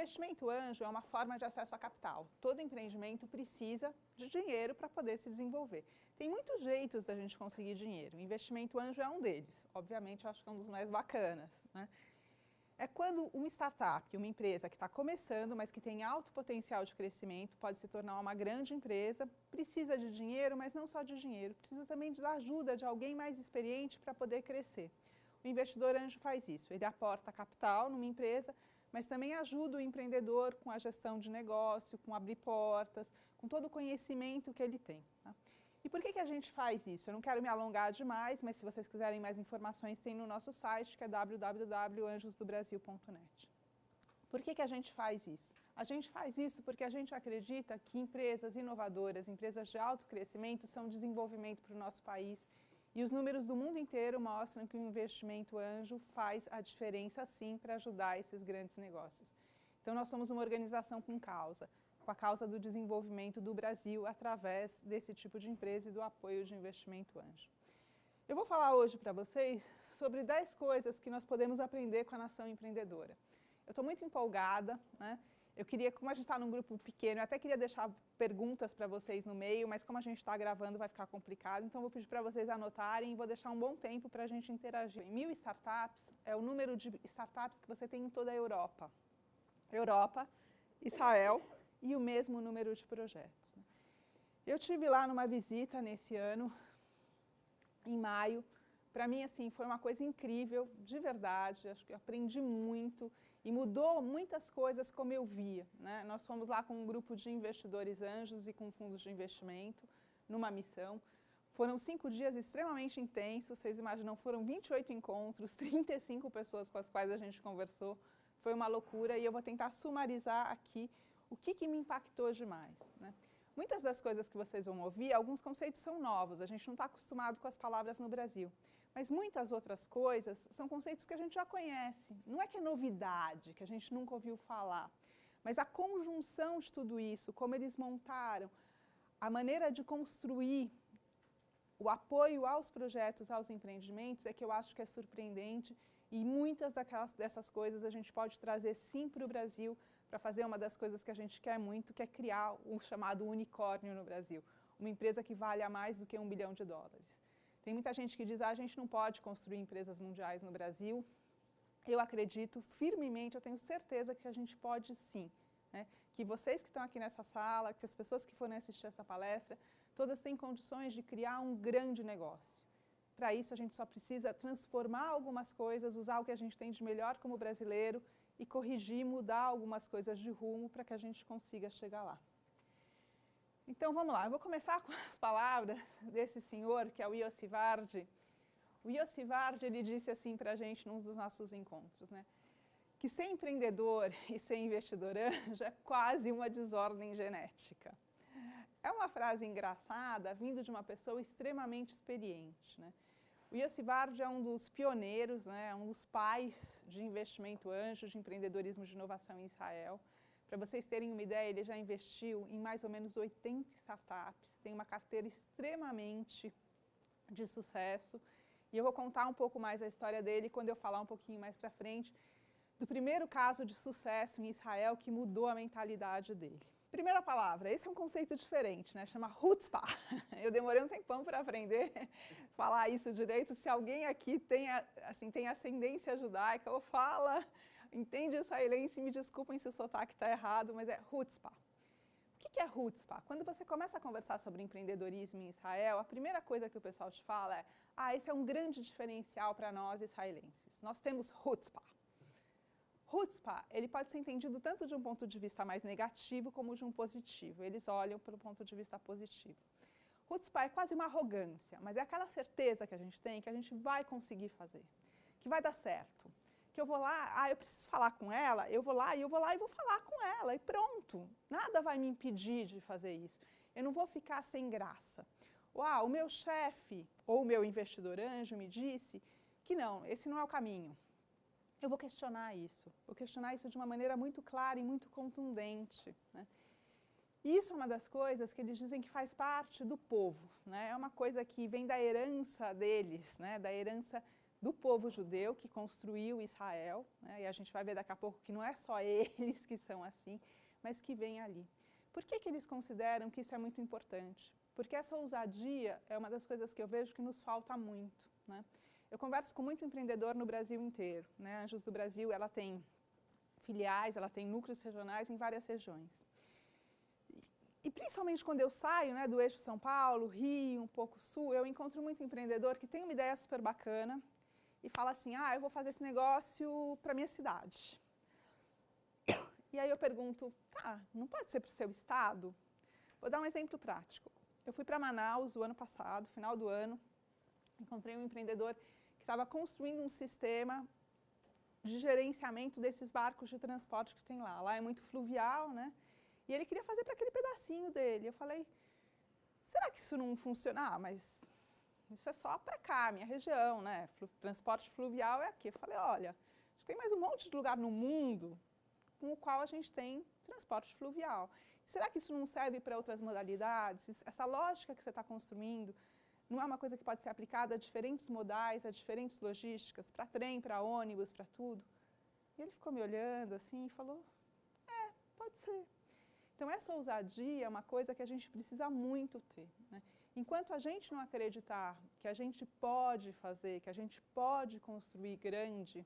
investimento anjo é uma forma de acesso a capital. Todo empreendimento precisa de dinheiro para poder se desenvolver. Tem muitos jeitos da gente conseguir dinheiro. O investimento anjo é um deles. Obviamente, eu acho que é um dos mais bacanas, né? É quando uma startup, uma empresa que está começando, mas que tem alto potencial de crescimento, pode se tornar uma grande empresa, precisa de dinheiro, mas não só de dinheiro, precisa também da ajuda de alguém mais experiente para poder crescer. O investidor anjo faz isso, ele aporta capital numa empresa, mas também ajuda o empreendedor com a gestão de negócio, com abrir portas, com todo o conhecimento que ele tem, tá? E por que a gente faz isso? Eu não quero me alongar demais, mas se vocês quiserem mais informações, tem no nosso site, que é www.anjosdobrasil.net. Por que a gente faz isso? A gente faz isso porque a gente acredita que empresas inovadoras, empresas de alto crescimento, são desenvolvimento para o nosso país. E os números do mundo inteiro mostram que o investimento anjo faz a diferença, sim, para ajudar esses grandes negócios. Então, nós somos uma organização com causa, com a causa do desenvolvimento do Brasil através desse tipo de empresa e do apoio de investimento anjo. Eu vou falar hoje para vocês sobre 10 coisas que nós podemos aprender com a nação empreendedora. Eu estou muito empolgada, né? Eu queria, como a gente está num grupo pequeno, eu até queria deixar perguntas para vocês no meio, mas como a gente está gravando vai ficar complicado, então vou pedir para vocês anotarem e vou deixar um bom tempo para a gente interagir. 1000 startups é o número de startups que você tem em toda a Europa. Europa, Israel e o mesmo número de projetos. Eu tive lá numa visita nesse ano, em maio. Para mim, assim, foi uma coisa incrível, de verdade, acho que eu aprendi muito e mudou muitas coisas como eu via, né? Nós fomos lá com um grupo de investidores anjos e com fundos de investimento, numa missão. Foram 5 dias extremamente intensos, vocês imaginam, foram 28 encontros, 35 pessoas com as quais a gente conversou, foi uma loucura e eu vou tentar sumarizar aqui o que me impactou demais, né? Muitas das coisas que vocês vão ouvir, alguns conceitos são novos, a gente não está acostumado com as palavras no Brasil. Mas muitas outras coisas são conceitos que a gente já conhece. Não é que é novidade, que a gente nunca ouviu falar. Mas a conjunção de tudo isso, como eles montaram, a maneira de construir o apoio aos projetos, aos empreendimentos, é que eu acho que é surpreendente. E muitas dessas coisas a gente pode trazer sim para o Brasil, para fazer uma das coisas que a gente quer muito, que é criar o chamado unicórnio no Brasil. Uma empresa que valha mais do que $1 bilhão. Tem muita gente que diz, a gente não pode construir empresas mundiais no Brasil. Eu acredito firmemente, eu tenho certeza que a gente pode sim, né? Que vocês que estão aqui nessa sala, que as pessoas que forem assistir essa palestra, todas têm condições de criar um grande negócio. Para isso, a gente só precisa transformar algumas coisas, usar o que a gente tem de melhor como brasileiro e corrigir, mudar algumas coisas de rumo para que a gente consiga chegar lá. Então, vamos lá. Eu vou começar com as palavras desse senhor, que é o Yossi Vardi. O Yossi Vardi, ele disse assim para a gente num dos nossos encontros, né? Que ser empreendedor e ser investidor anjo é quase uma desordem genética. É uma frase engraçada, vindo de uma pessoa extremamente experiente, né? O Yossi Vardi é um dos pioneiros, né, um dos pais de investimento anjo, de empreendedorismo de inovação em Israel. Para vocês terem uma ideia, ele já investiu em mais ou menos 80 startups, tem uma carteira extremamente de sucesso. E eu vou contar um pouco mais a história dele quando eu falar um pouquinho mais para frente do primeiro caso de sucesso em Israel que mudou a mentalidade dele. Primeira palavra, esse é um conceito diferente, né? Chama chutzpah. Eu demorei um tempão para aprender a falar isso direito. Se alguém aqui tem ascendência judaica ou fala, entende israelense, me desculpem se o sotaque está errado, mas é chutzpah. O que é chutzpah? Quando você começa a conversar sobre empreendedorismo em Israel, a primeira coisa que o pessoal te fala é: esse é um grande diferencial para nós israelenses. Nós temos chutzpah. Chutzpah, ele pode ser entendido tanto de um ponto de vista mais negativo como de um positivo. Eles olham pelo ponto de vista positivo. Chutzpah é quase uma arrogância, mas é aquela certeza que a gente tem que a gente vai conseguir fazer, que vai dar certo. Que eu vou lá, eu preciso falar com ela, eu vou lá e vou falar com ela e pronto. Nada vai me impedir de fazer isso. Eu não vou ficar sem graça. O meu chefe ou o meu investidor anjo me disse que não, esse não é o caminho. Eu vou questionar isso de uma maneira muito clara e muito contundente, né? E isso é uma das coisas que eles dizem que faz parte do povo, né? É uma coisa que vem da herança deles, né? Da herança do povo judeu que construiu Israel, né? E a gente vai ver daqui a pouco que não é só eles que são assim, mas que vêm ali. Por que eles consideram que isso é muito importante? Porque essa ousadia é uma das coisas que eu vejo que nos falta muito, né? Eu converso com muito empreendedor no Brasil inteiro, né? A Anjos do Brasil, ela tem filiais, ela tem núcleos regionais em várias regiões. E principalmente quando eu saio, né, do eixo São Paulo, Rio, um pouco Sul, eu encontro muito empreendedor que tem uma ideia super bacana e fala assim, eu vou fazer esse negócio para minha cidade. E aí eu pergunto, não pode ser para o seu estado? Vou dar um exemplo prático. Eu fui para Manaus o ano passado, final do ano, encontrei um empreendedor que estava construindo um sistema de gerenciamento desses barcos de transporte que tem lá. Lá é muito fluvial, né? E ele queria fazer para aquele pedacinho dele. Eu falei, será que isso não funciona? Mas isso é só para cá, minha região, né? Transporte fluvial é aqui. Eu falei, olha, a gente tem mais um monte de lugar no mundo com o qual a gente tem transporte fluvial. Será que isso não serve para outras modalidades? Essa lógica que você está construindo não é uma coisa que pode ser aplicada a diferentes modais, a diferentes logísticas, para trem, para ônibus, para tudo? E ele ficou me olhando assim e falou, pode ser. Então, essa ousadia é uma coisa que a gente precisa muito ter, né? Enquanto a gente não acreditar que a gente pode fazer, que a gente pode construir grande,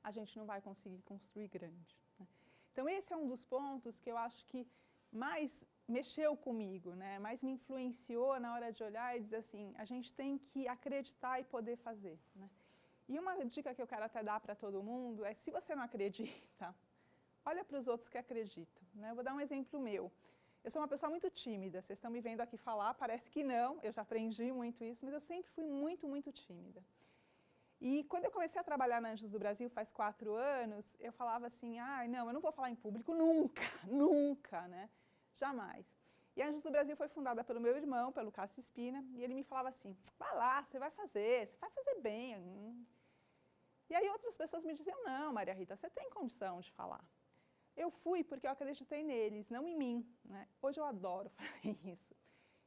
a gente não vai conseguir construir grande, né? Então, esse é um dos pontos que eu acho que mais mexeu comigo, né? Mais me influenciou na hora de olhar e dizer assim, a gente tem que acreditar e poder fazer, né? E uma dica que eu quero até dar para todo mundo é, se você não acredita, olha para os outros que acreditam, né? Eu vou dar um exemplo meu. Eu sou uma pessoa muito tímida, vocês estão me vendo aqui falar, parece que não, eu já aprendi muito isso, mas eu sempre fui muito, muito tímida. E quando eu comecei a trabalhar na Anjos do Brasil, faz 4 anos, eu falava assim, não, eu não vou falar em público nunca, nunca, né? Jamais. E a Anjos do Brasil foi fundada pelo meu irmão, pelo Cássio Espina, e ele me falava assim, vai lá, você vai fazer bem. E aí outras pessoas me diziam, não, Maria Rita, você tem condição de falar. Eu fui porque eu acreditei neles, não em mim, né? Hoje eu adoro fazer isso.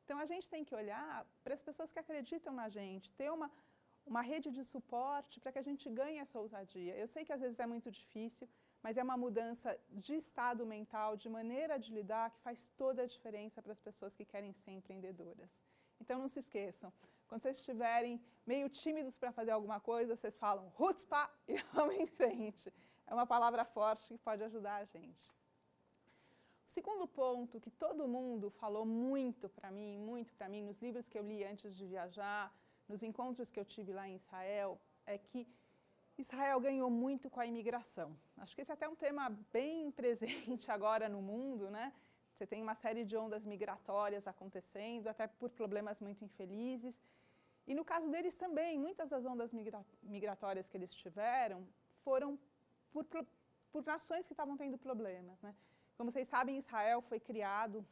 Então, a gente tem que olhar para as pessoas que acreditam na gente, ter uma rede de suporte para que a gente ganhe essa ousadia. Eu sei que às vezes é muito difícil, mas é uma mudança de estado mental, de maneira de lidar, que faz toda a diferença para as pessoas que querem ser empreendedoras. Então, não se esqueçam, quando vocês estiverem meio tímidos para fazer alguma coisa, vocês falam, Hutzpah, e vamos em frente. É uma palavra forte que pode ajudar a gente. O segundo ponto que todo mundo falou muito para mim, nos livros que eu li antes de viajar, nos encontros que eu tive lá em Israel, é que Israel ganhou muito com a imigração. Acho que esse é até um tema bem presente agora no mundo, né? Você tem uma série de ondas migratórias acontecendo, até por problemas muito infelizes. E no caso deles também, muitas das ondas migratórias que eles tiveram foram por nações que estavam tendo problemas, né? Como vocês sabem, Israel foi criado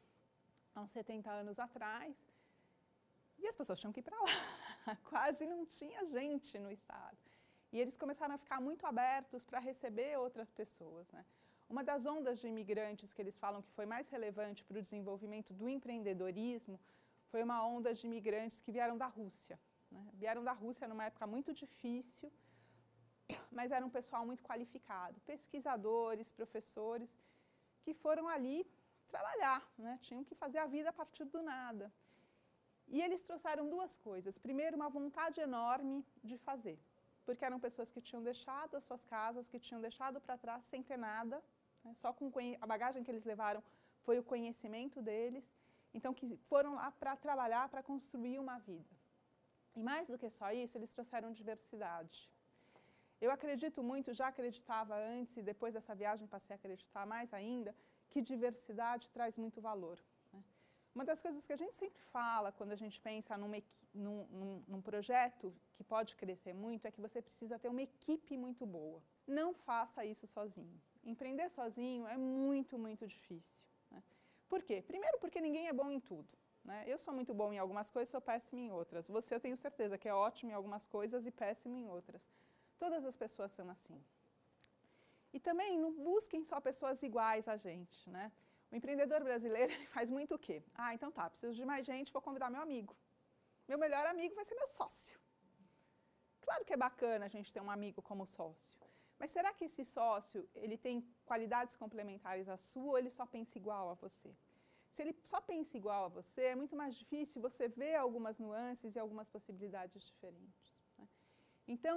há uns 70 anos atrás e as pessoas tinham que ir para lá. Quase não tinha gente no estado. E eles começaram a ficar muito abertos para receber outras pessoas, né? Uma das ondas de imigrantes que eles falam que foi mais relevante para o desenvolvimento do empreendedorismo foi uma onda de imigrantes que vieram da Rússia, né? Vieram da Rússia numa época muito difícil, mas era um pessoal muito qualificado, pesquisadores, professores, que foram ali trabalhar, né? Tinham que fazer a vida a partir do nada. E eles trouxeram duas coisas. Primeiro, uma vontade enorme de fazer, porque eram pessoas que tinham deixado as suas casas, que tinham deixado para trás sem ter nada, né? Só com a bagagem que eles levaram foi o conhecimento deles, então que foram lá para trabalhar, para construir uma vida. E mais do que só isso, eles trouxeram diversidade. Eu acredito muito, já acreditava antes e depois dessa viagem passei a acreditar mais ainda, que diversidade traz muito valor, né? Uma das coisas que a gente sempre fala quando a gente pensa num projeto que pode crescer muito é que você precisa ter uma equipe muito boa. Não faça isso sozinho. Empreender sozinho é muito, muito difícil, né? Por quê? Primeiro porque ninguém é bom em tudo, né? Eu sou muito bom em algumas coisas, sou péssima em outras. Você, eu tenho certeza que é ótimo em algumas coisas e péssimo em outras. Todas as pessoas são assim. E também não busquem só pessoas iguais a gente, né? O empreendedor brasileiro faz muito o quê? Então tá, preciso de mais gente, vou convidar meu amigo. Meu melhor amigo vai ser meu sócio. Claro que é bacana a gente ter um amigo como sócio, mas será que esse sócio ele tem qualidades complementares à sua ou ele só pensa igual a você? Se ele só pensa igual a você, é muito mais difícil você ver algumas nuances e algumas possibilidades diferentes, né? Então,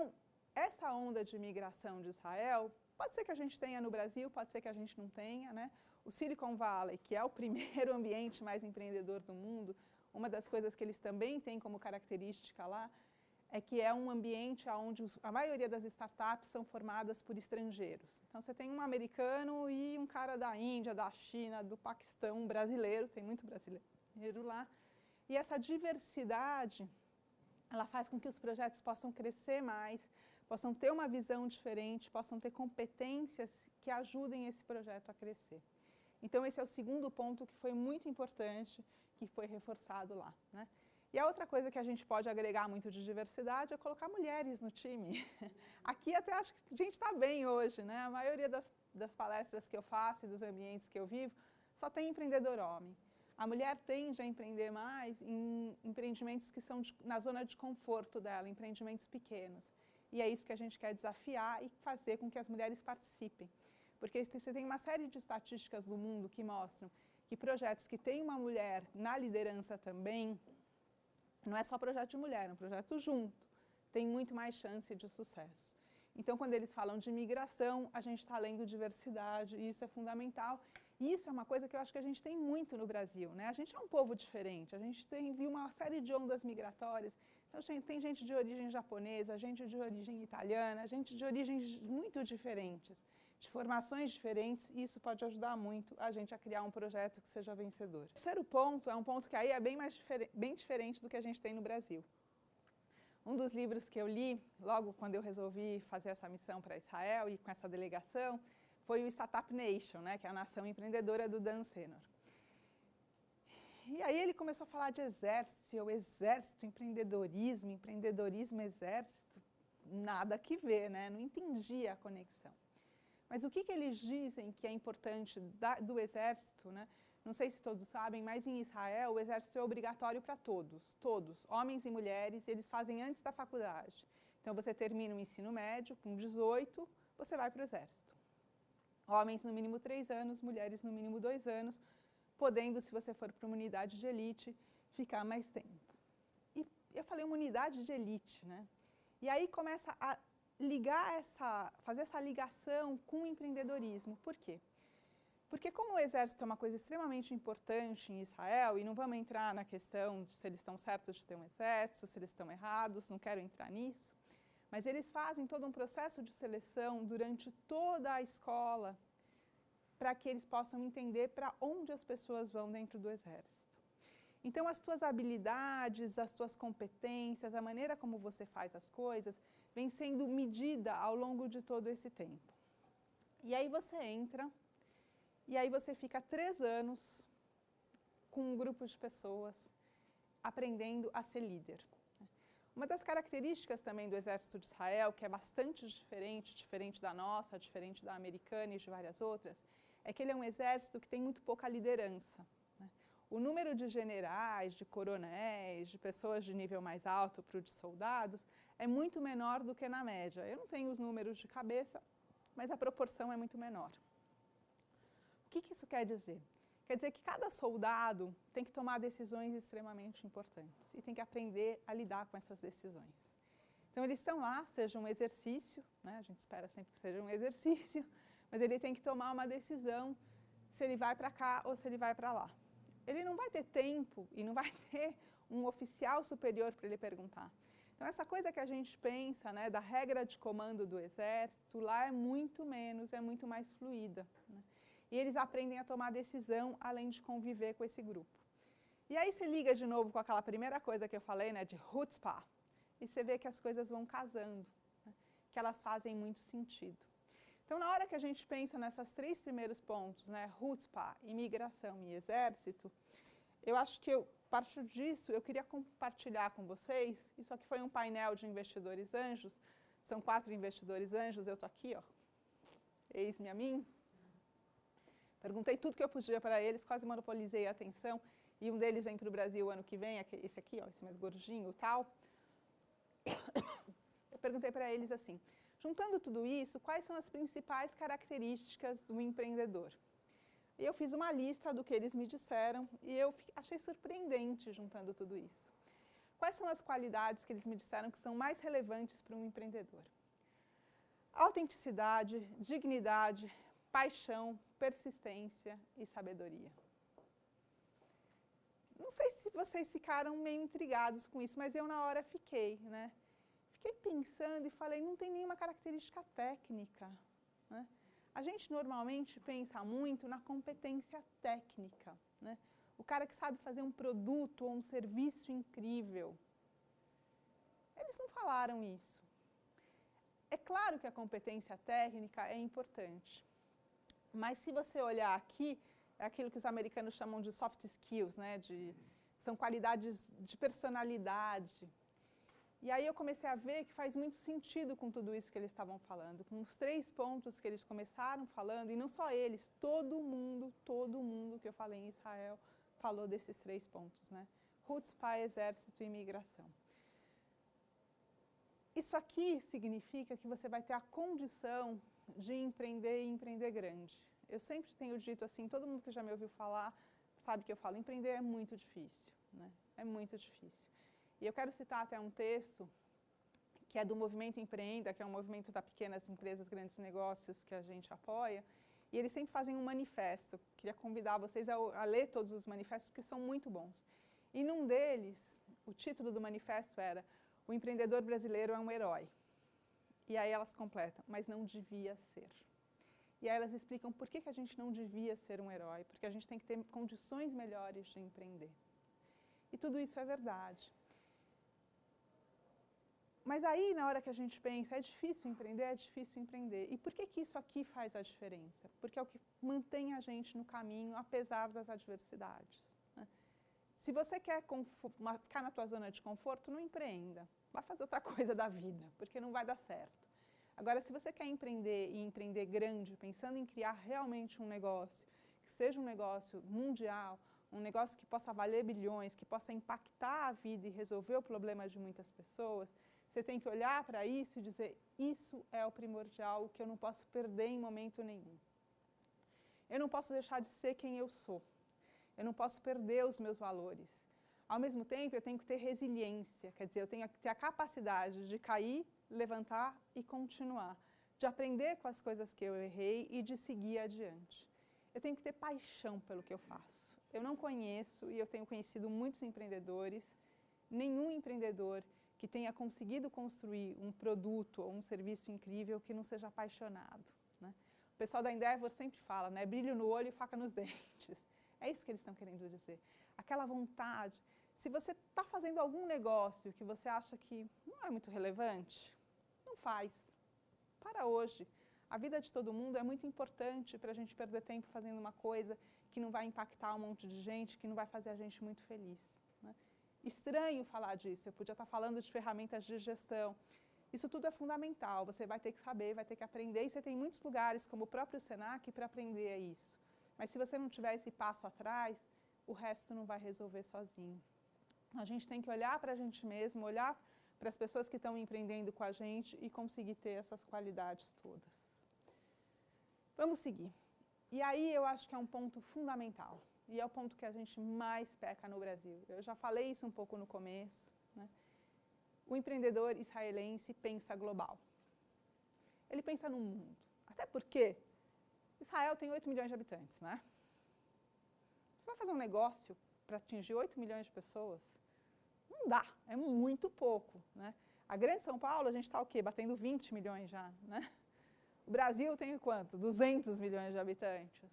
essa onda de migração de Israel, pode ser que a gente tenha no Brasil, pode ser que a gente não tenha, né? O Silicon Valley, que é o primeiro ambiente mais empreendedor do mundo, uma das coisas que eles também têm como característica lá, é que é um ambiente onde a maioria das startups são formadas por estrangeiros. Então, você tem um americano e um cara da Índia, da China, do Paquistão, um brasileiro, tem muito brasileiro lá. E essa diversidade, ela faz com que os projetos possam crescer mais, possam ter uma visão diferente, possam ter competências que ajudem esse projeto a crescer. Então, esse é o segundo ponto que foi muito importante, que foi reforçado lá, né? E a outra coisa que a gente pode agregar muito de diversidade é colocar mulheres no time. Aqui até acho que a gente está bem hoje, né? A maioria das palestras que eu faço e dos ambientes que eu vivo só tem empreendedor homem. A mulher tende a empreender mais em empreendimentos que são na zona de conforto dela, empreendimentos pequenos. E é isso que a gente quer desafiar e fazer com que as mulheres participem. Porque você tem uma série de estatísticas do mundo que mostram que projetos que têm uma mulher na liderança também, não é só projeto de mulher, é um projeto junto, tem muito mais chance de sucesso. Então, quando eles falam de migração, a gente está lendo diversidade, e isso é fundamental. E isso é uma coisa que eu acho que a gente tem muito no Brasil, né? A gente é um povo diferente, a gente viu uma série de ondas migratórias. Então, tem gente de origem japonesa, gente de origem italiana, gente de origens muito diferentes, de formações diferentes, e isso pode ajudar muito a gente a criar um projeto que seja vencedor. O terceiro ponto é um ponto que aí é bem diferente do que a gente tem no Brasil. Um dos livros que eu li, logo quando eu resolvi fazer essa missão para Israel e com essa delegação, foi o Startup Nation, né, que é a nação empreendedora do Dan Senor. E aí ele começou a falar de exército, empreendedorismo, exército, nada que ver, né? Não entendia a conexão. Mas o que eles dizem que é importante do exército, né? Não sei se todos sabem, mas em Israel o exército é obrigatório para todos, homens e mulheres, e eles fazem antes da faculdade. Então você termina o ensino médio, com 18, você vai para o exército. Homens no mínimo 3 anos, mulheres no mínimo 2 anos, podendo, se você for para uma unidade de elite, ficar mais tempo. E eu falei uma unidade de elite, né? E aí começa a fazer essa ligação com o empreendedorismo. Por quê? Porque como o exército é uma coisa extremamente importante em Israel, e não vamos entrar na questão de se eles estão certos de ter um exército, se eles estão errados, não quero entrar nisso, mas eles fazem todo um processo de seleção durante toda a escola para que eles possam entender para onde as pessoas vão dentro do exército. Então, as tuas habilidades, as tuas competências, a maneira como você faz as coisas, vem sendo medida ao longo de todo esse tempo. E aí você entra, e aí você fica 3 anos com um grupo de pessoas aprendendo a ser líder. Uma das características também do Exército de Israel, que é bastante diferente da nossa, diferente da americana e de várias outras, é que ele é um exército que tem muito pouca liderança, né? O número de generais, de coronéis, de pessoas de nível mais alto para o de soldados é muito menor do que na média. Eu não tenho os números de cabeça, mas a proporção é muito menor. O que isso quer dizer? Quer dizer que cada soldado tem que tomar decisões extremamente importantes e tem que aprender a lidar com essas decisões. Então, eles estão lá, seja um exercício, né? A gente espera sempre que seja um exercício, mas ele tem que tomar uma decisão se ele vai para cá ou se ele vai para lá. Ele não vai ter tempo e não vai ter um oficial superior para ele perguntar. Então, essa coisa que a gente pensa, né, da regra de comando do exército, lá é muito menos, é muito mais fluida, né? E eles aprendem a tomar decisão além de conviver com esse grupo. E aí você liga de novo com aquela primeira coisa que eu falei, né, de chutzpah, e você vê que as coisas vão casando, né, que elas fazem muito sentido. Então, na hora que a gente pensa nessas 3 primeiros pontos, né, chutzpah, imigração e exército, eu acho que, a partir disso, eu queria compartilhar com vocês, isso aqui foi um painel de investidores anjos, são 4 investidores anjos, eu estou aqui, ó, eis-me a mim. Perguntei tudo que eu podia para eles, quase monopolizei a atenção, e um deles vem para o Brasil ano que vem, esse aqui, ó, esse mais gordinho e tal. Eu perguntei para eles assim, juntando tudo isso, quais são as principais características do empreendedor? E eu fiz uma lista do que eles me disseram e eu achei surpreendente juntando tudo isso. Quais são as qualidades que eles me disseram que são mais relevantes para um empreendedor? Autenticidade, dignidade, paixão, persistência e sabedoria. Não sei se vocês ficaram meio intrigados com isso, mas eu na hora fiquei, né? Fiquei pensando e falei, não tem nenhuma característica técnica, né? A gente normalmente pensa muito na competência técnica, né? O cara que sabe fazer um produto ou um serviço incrível. Eles não falaram isso. É claro que a competência técnica é importante, mas se você olhar aqui, é aquilo que os americanos chamam de soft skills, né? São qualidades de personalidade. E aí eu comecei a ver que faz muito sentido com tudo isso que eles estavam falando, com os 3 pontos que eles começaram falando, e não só eles, todo mundo que eu falei em Israel falou desses 3 pontos, né? Chutzpah, exército e imigração. Isso aqui significa que você vai ter a condição de empreender e empreender grande. Eu sempre tenho dito assim, todo mundo que já me ouviu falar sabe que eu falo, empreender é muito difícil, né? É muito difícil. E eu quero citar até um texto que é do Movimento Empreenda, que é um movimento das pequenas empresas, grandes negócios que a gente apoia, e eles sempre fazem um manifesto. Queria convidar vocês a ler todos os manifestos, porque são muito bons. E num deles, o título do manifesto era "O empreendedor brasileiro é um herói". E aí elas completam, mas não devia ser. E aí elas explicam por que a gente não devia ser um herói, porque a gente tem que ter condições melhores de empreender. E tudo isso é verdade. Mas aí, na hora que a gente pensa, é difícil empreender, é difícil empreender. E por que isso aqui faz a diferença? Porque é o que mantém a gente no caminho, apesar das adversidades, né? Se você quer ficar na tua zona de conforto, não empreenda. Vai fazer outra coisa da vida, porque não vai dar certo. Agora, se você quer empreender e empreender grande, pensando em criar realmente um negócio, que seja um negócio mundial, um negócio que possa valer bilhões, que possa impactar a vida e resolver o problema de muitas pessoas, você tem que olhar para isso e dizer, isso é o primordial, o que eu não posso perder em momento nenhum. Eu não posso deixar de ser quem eu sou. Eu não posso perder os meus valores. Ao mesmo tempo, eu tenho que ter resiliência, quer dizer, eu tenho que ter a capacidade de cair, levantar e continuar, de aprender com as coisas que eu errei e de seguir adiante. Eu tenho que ter paixão pelo que eu faço. Eu não conheço, e eu tenho conhecido muitos empreendedores, nenhum empreendedor que tenha conseguido construir um produto ou um serviço incrível que não seja apaixonado, né? O pessoal da Endeavor sempre fala, né? Brilho no olho e faca nos dentes. É isso que eles estão querendo dizer. Aquela vontade. Se você está fazendo algum negócio que você acha que não é muito relevante, não faz. Para hoje. A vida de todo mundo é muito importante para a gente perder tempo fazendo uma coisa que não vai impactar um monte de gente, que não vai fazer a gente muito feliz, né? Estranho falar disso, eu podia estar falando de ferramentas de gestão. Isso tudo é fundamental, você vai ter que saber, vai ter que aprender, e você tem muitos lugares, como o próprio Senac, para aprender isso. Mas se você não tiver esse passo atrás, o resto não vai resolver sozinho. A gente tem que olhar para a gente mesmo, olhar para as pessoas que estão empreendendo com a gente e conseguir ter essas qualidades todas. Vamos seguir. E aí eu acho que é um ponto fundamental. E é o ponto que a gente mais peca no Brasil. Eu já falei isso um pouco no começo, né? O empreendedor israelense pensa global. Ele pensa no mundo. Até porque Israel tem 8 milhões de habitantes, né? Você vai fazer um negócio para atingir 8 milhões de pessoas? Não dá, é muito pouco, né? A grande São Paulo, a gente está o quê? Batendo 20 milhões já, né? O Brasil tem quanto? 200 milhões de habitantes.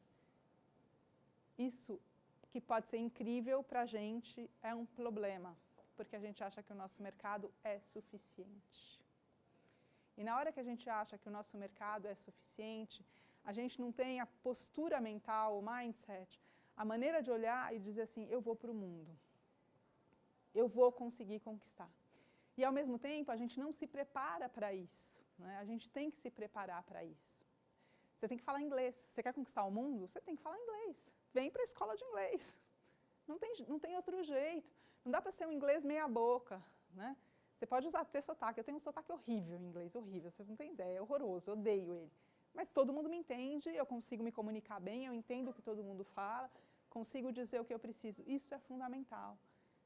Isso, que pode ser incrível para a gente, é um problema, porque a gente acha que o nosso mercado é suficiente. E na hora que a gente acha que o nosso mercado é suficiente, a gente não tem a postura mental, o mindset, a maneira de olhar e dizer assim, eu vou para o mundo. Eu vou conseguir conquistar. E ao mesmo tempo, a gente não se prepara para isso, né? A gente tem que se preparar para isso. Você tem que falar inglês. Você quer conquistar o mundo? Você tem que falar inglês. Vem para a escola de inglês. Não tem outro jeito. Não dá para ser um inglês meia boca, né? Você pode ter sotaque, eu tenho um sotaque horrível em inglês, horrível, vocês não têm ideia, é horroroso, eu odeio ele. Mas todo mundo me entende, eu consigo me comunicar bem, eu entendo o que todo mundo fala, consigo dizer o que eu preciso. Isso é fundamental,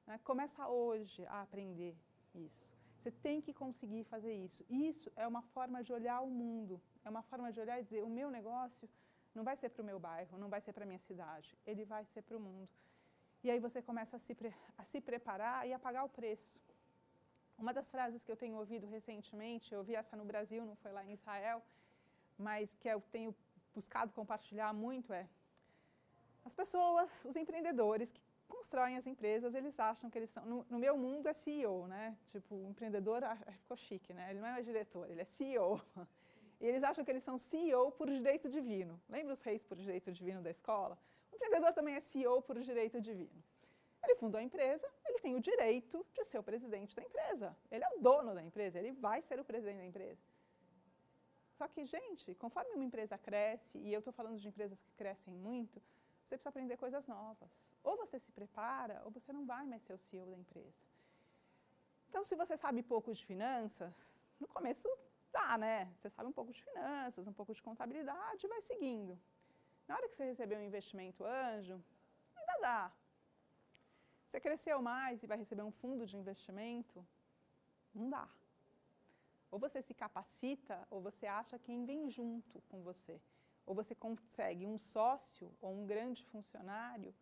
né? Começa hoje a aprender isso. Você tem que conseguir fazer isso. Isso é uma forma de olhar o mundo, é uma forma de olhar e dizer, o meu negócio não vai ser para o meu bairro, não vai ser para a minha cidade, ele vai ser para o mundo. E aí você começa a se preparar e a pagar o preço. Uma das frases que eu tenho ouvido recentemente, eu ouvi essa no Brasil, não foi lá em Israel, mas que eu tenho buscado compartilhar muito é: as pessoas, os empreendedores que constroem as empresas, eles acham que eles são, no meu mundo é CEO, né? Tipo, o empreendedor ficou chique, né? Ele não é mais diretor, ele é CEO. E eles acham que eles são CEO por direito divino. Lembra os reis por direito divino da escola? O empreendedor também é CEO por direito divino. Ele fundou a empresa, ele tem o direito de ser o presidente da empresa. Ele é o dono da empresa, ele vai ser o presidente da empresa. Só que, gente, conforme uma empresa cresce, e eu estou falando de empresas que crescem muito, você precisa aprender coisas novas. Ou você se prepara, ou você não vai mais ser o CEO da empresa. Então, se você sabe pouco de finanças, no começo dá, né? Você sabe um pouco de finanças, um pouco de contabilidade, vai seguindo. Na hora que você receber um investimento anjo, ainda dá. Você cresceu mais e vai receber um fundo de investimento, não dá. Ou você se capacita, ou você acha quem vem junto com você. Ou você consegue um sócio ou um grande funcionário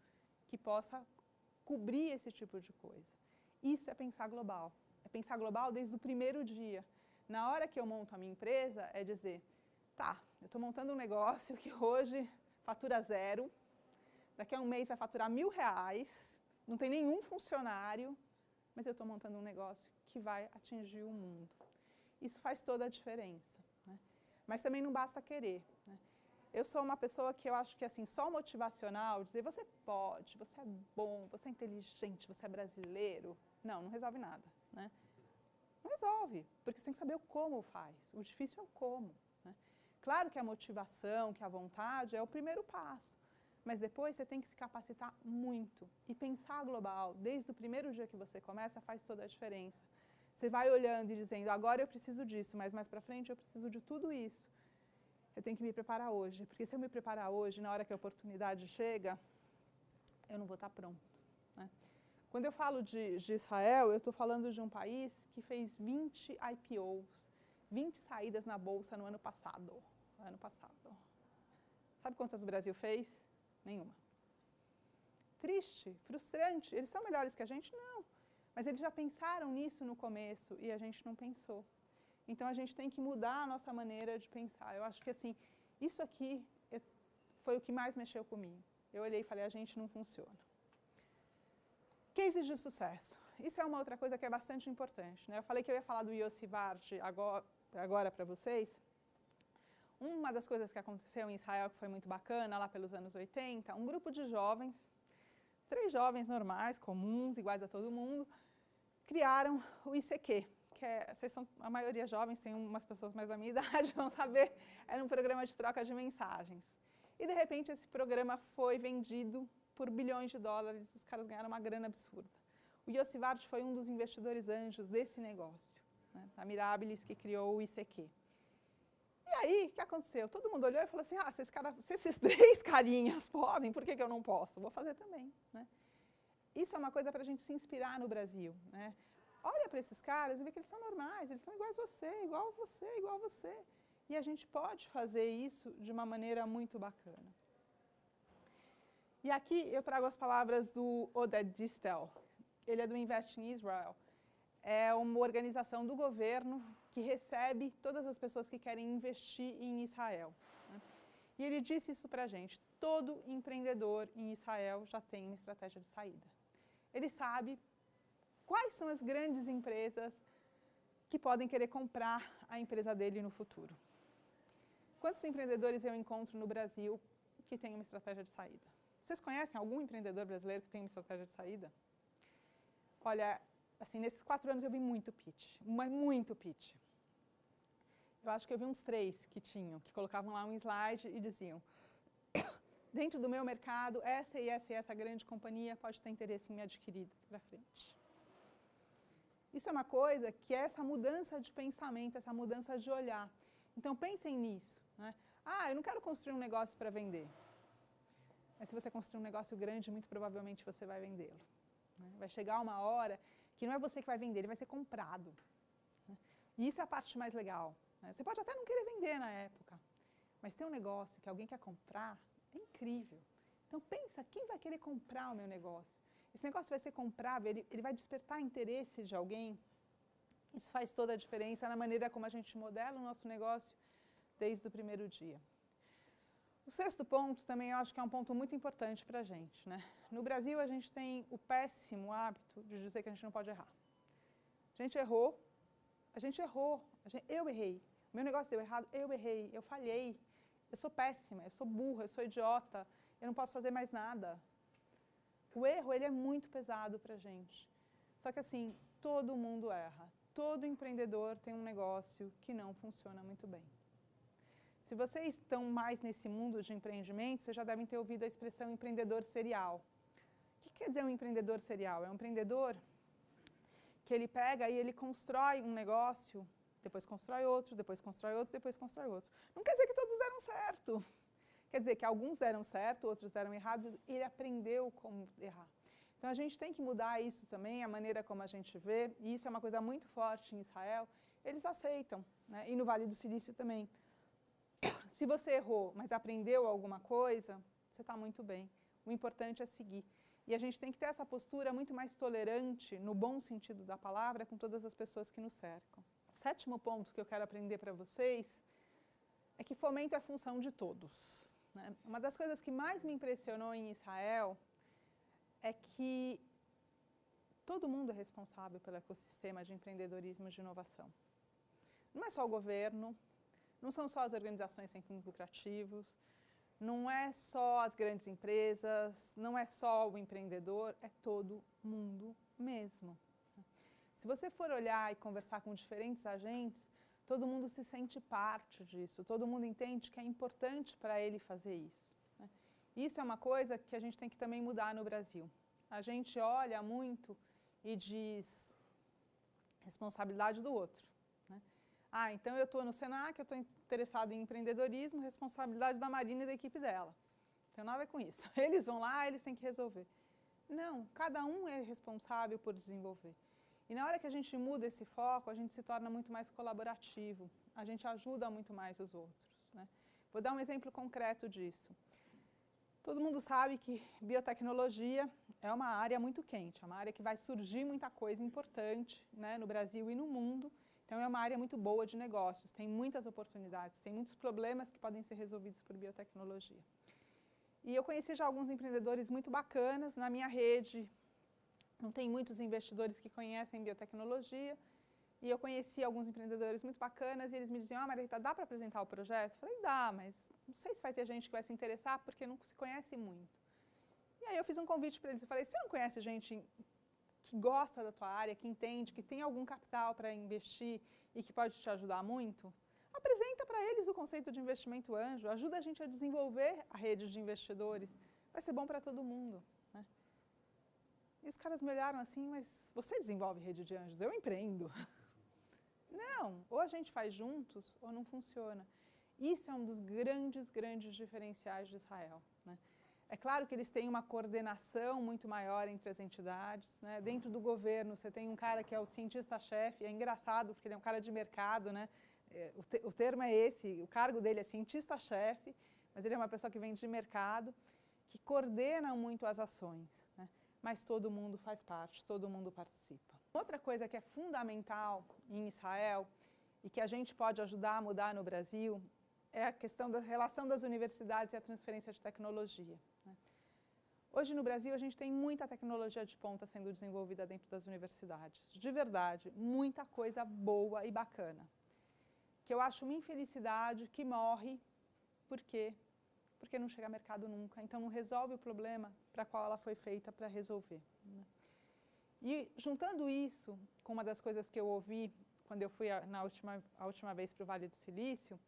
que possa cobrir esse tipo de coisa. Isso é pensar global. É pensar global desde o primeiro dia. Na hora que eu monto a minha empresa, é dizer, tá, eu estou montando um negócio que hoje fatura 0, daqui a um mês vai faturar R$1.000, não tem nenhum funcionário, mas eu estou montando um negócio que vai atingir o mundo. Isso faz toda a diferença, né? Mas também não basta querer, né? Eu sou uma pessoa que eu acho que assim, só motivacional, dizer você pode, você é bom, você é inteligente, você é brasileiro, não resolve nada, né? Não resolve, porque você tem que saber o como faz. O difícil é o como, né? Claro que a motivação, que a vontade é o primeiro passo, mas depois você tem que se capacitar muito e pensar global. Desde o primeiro dia que você começa, faz toda a diferença. Você vai olhando e dizendo, agora eu preciso disso, mas mais para frente eu preciso de tudo isso. Eu tenho que me preparar hoje, porque se eu me preparar hoje, na hora que a oportunidade chega, eu não vou estar pronto, né? Quando eu falo de Israel, eu estou falando de um país que fez 20 IPOs, 20 saídas na bolsa no ano passado. Sabe quantas o Brasil fez? Nenhuma. Triste, frustrante. Eles são melhores que a gente? Não. Mas eles já pensaram nisso no começo e a gente não pensou. Então, a gente tem que mudar a nossa maneira de pensar. Eu acho que, assim, isso aqui foi o que mais mexeu comigo. Eu olhei e falei, a gente não funciona. Cases de sucesso. Isso é uma outra coisa que é bastante importante, né? Eu falei que eu ia falar do Yossi Vard agora para vocês. Uma das coisas que aconteceu em Israel, que foi muito bacana, lá pelos anos 80, um grupo de jovens, 3 jovens normais, comuns, iguais a todo mundo, criaram o ICQ, que vocês são a maioria jovens, tem umas pessoas mais da minha idade, vão saber, era um programa de troca de mensagens. E, de repente, esse programa foi vendido por bilhões de dólares, os caras ganharam uma grana absurda. O Yossi Vard foi um dos investidores anjos desse negócio, né, a Mirabilis, que criou o ICQ. E aí, o que aconteceu? Todo mundo olhou e falou assim, se esses 3 carinhas podem, por que eu não posso? Vou fazer também, né? Isso é uma coisa para a gente se inspirar no Brasil, né? Olha para esses caras e vê que eles são normais, eles são iguais a você, igual a você, igual a você. E a gente pode fazer isso de uma maneira muito bacana. E aqui eu trago as palavras do Oded Distel. Ele é do Invest in Israel. É uma organização do governo que recebe todas as pessoas que querem investir em Israel, né? E ele disse isso para a gente, todo empreendedor em Israel já tem uma estratégia de saída. Ele sabe quais são as grandes empresas que podem querer comprar a empresa dele no futuro. Quantos empreendedores eu encontro no Brasil que têm uma estratégia de saída? Vocês conhecem algum empreendedor brasileiro que tem uma estratégia de saída? Olha, assim, nesses 4 anos eu vi muito pitch, mas muito pitch. Eu acho que eu vi uns 3 que tinham, que colocavam lá um slide e diziam, dentro do meu mercado, essa e essa grande companhia pode ter interesse em me adquirir daqui para frente. Isso é uma coisa que é essa mudança de pensamento, essa mudança de olhar. Então, pensem nisso, né? Ah, eu não quero construir um negócio para vender. Mas se você construir um negócio grande, muito provavelmente você vai vendê-lo, né? Vai chegar uma hora que não é você que vai vender, ele vai ser comprado, né? E isso é a parte mais legal, né? Você pode até não querer vender na época, mas tem um negócio que alguém quer comprar, é incrível. Então pensa, quem vai querer comprar o meu negócio? Esse negócio vai ser comprável, ele vai despertar interesse de alguém. Isso faz toda a diferença na maneira como a gente modela o nosso negócio desde o primeiro dia. O sexto ponto também eu acho que é um ponto muito importante para a gente, né? No Brasil a gente tem o péssimo hábito de dizer que a gente não pode errar. A gente errou, eu errei. O meu negócio deu errado, eu errei, eu falhei. Eu sou péssima, eu sou burra, eu sou idiota, eu não posso fazer mais nada. O erro, ele é muito pesado para a gente. Só que assim, todo mundo erra. Todo empreendedor tem um negócio que não funciona muito bem. Se vocês estão mais nesse mundo de empreendimento, vocês já devem ter ouvido a expressão empreendedor serial. O que quer dizer um empreendedor serial? É um empreendedor que ele pega e ele constrói um negócio, depois constrói outro, depois constrói outro, depois constrói outro. Não quer dizer que todos deram certo. Quer dizer que alguns deram certo, outros deram errado, e ele aprendeu como errar. Então a gente tem que mudar isso também, a maneira como a gente vê, e isso é uma coisa muito forte em Israel, eles aceitam, né? E no Vale do Silício também. Se você errou, mas aprendeu alguma coisa, você está muito bem. O importante é seguir. E a gente tem que ter essa postura muito mais tolerante, no bom sentido da palavra, com todas as pessoas que nos cercam. O sétimo ponto que eu quero aprender para vocês é que fomento é função de todos, né? Uma das coisas que mais me impressionou em Israel é que todo mundo é responsável pelo ecossistema de empreendedorismo e de inovação. Não é só o governo, não são só as organizações sem fins lucrativos, não é só as grandes empresas, não é só o empreendedor, é todo mundo mesmo. Se você for olhar e conversar com diferentes agentes, todo mundo se sente parte disso, todo mundo entende que é importante para ele fazer isso, né? Isso é uma coisa que a gente tem que também mudar no Brasil. A gente olha muito e diz responsabilidade do outro, né? Ah, então eu estou no Senac, eu estou interessado em empreendedorismo, responsabilidade da Marina e da equipe dela. Não tem nada a ver com isso. Eles vão lá, eles têm que resolver. Não, cada um é responsável por desenvolver. E na hora que a gente muda esse foco, a gente se torna muito mais colaborativo, a gente ajuda muito mais os outros, né? Vou dar um exemplo concreto disso. Todo mundo sabe que biotecnologia é uma área muito quente, é uma área que vai surgir muita coisa importante, né, no Brasil e no mundo. Então é uma área muito boa de negócios, tem muitas oportunidades, tem muitos problemas que podem ser resolvidos por biotecnologia. E eu conheci já alguns empreendedores muito bacanas na minha rede. Não tem muitos investidores que conhecem biotecnologia, e eu conheci alguns empreendedores muito bacanas, e eles me diziam, Margarita, dá para apresentar o projeto? Eu falei, dá, mas não sei se vai ter gente que vai se interessar, porque não se conhece muito. E aí eu fiz um convite para eles, eu falei, você não conhece gente que gosta da tua área, que entende, que tem algum capital para investir e que pode te ajudar muito? Apresenta para eles o conceito de investimento anjo, ajuda a gente a desenvolver a rede de investidores, vai ser bom para todo mundo, né? E os caras me olharam assim, mas você desenvolve rede de anjos, eu empreendo. Não, ou a gente faz juntos ou não funciona. Isso é um dos grandes diferenciais de Israel, né? É claro que eles têm uma coordenação muito maior entre as entidades, né? Dentro do governo você tem um cara que é o cientista-chefe, é engraçado porque ele é um cara de mercado, né? O termo é esse, o cargo dele é cientista-chefe, mas ele é uma pessoa que vem de mercado, que coordena muito as ações, né? Mas todo mundo faz parte, todo mundo participa. Outra coisa que é fundamental em Israel e que a gente pode ajudar a mudar no Brasil é a questão da relação das universidades e a transferência de tecnologia, né? Hoje no Brasil a gente tem muita tecnologia de ponta sendo desenvolvida dentro das universidades. De verdade, muita coisa boa e bacana. Que eu acho uma infelicidade que morre, por quê? Porque não chega a mercado nunca, então não resolve o problema para qual ela foi feita para resolver, né? E juntando isso com uma das coisas que eu ouvi quando eu fui a última vez para o Vale do Silício,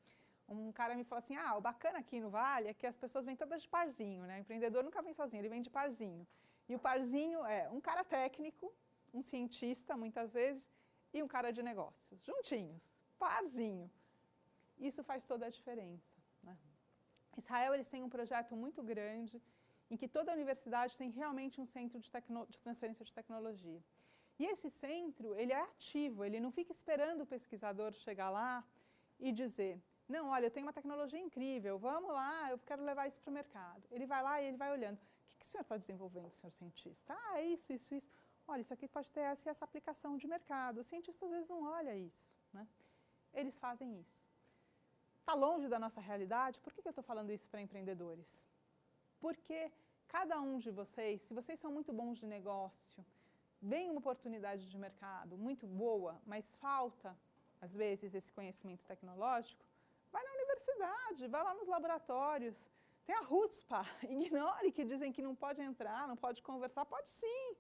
um cara me falou assim, o bacana aqui no Vale é que as pessoas vêm todas de parzinho, né? O empreendedor nunca vem sozinho, ele vem de parzinho. E o parzinho é um cara técnico, um cientista, muitas vezes, e um cara de negócios, juntinhos, parzinho. Isso faz toda a diferença, né? Israel, eles têm um projeto muito grande, em que toda a universidade tem realmente um centro de transferência de tecnologia. E esse centro, ele é ativo, ele não fica esperando o pesquisador chegar lá e dizer, não, olha, eu tenho uma tecnologia incrível, vamos lá, eu quero levar isso para o mercado. Ele vai lá e ele vai olhando, o que o senhor está desenvolvendo, senhor cientista? Ah, isso. Olha, isso aqui pode ter essa aplicação de mercado. O cientista às vezes não olha isso, né? Eles fazem isso. Está longe da nossa realidade? Por que eu estou falando isso para empreendedores? Porque cada um de vocês, se vocês são muito bons de negócio, vem uma oportunidade de mercado muito boa, mas falta, às vezes, esse conhecimento tecnológico, vai na universidade, vai lá nos laboratórios. Tem a Hutzpah, ignore que dizem que não pode entrar, não pode conversar, pode sim.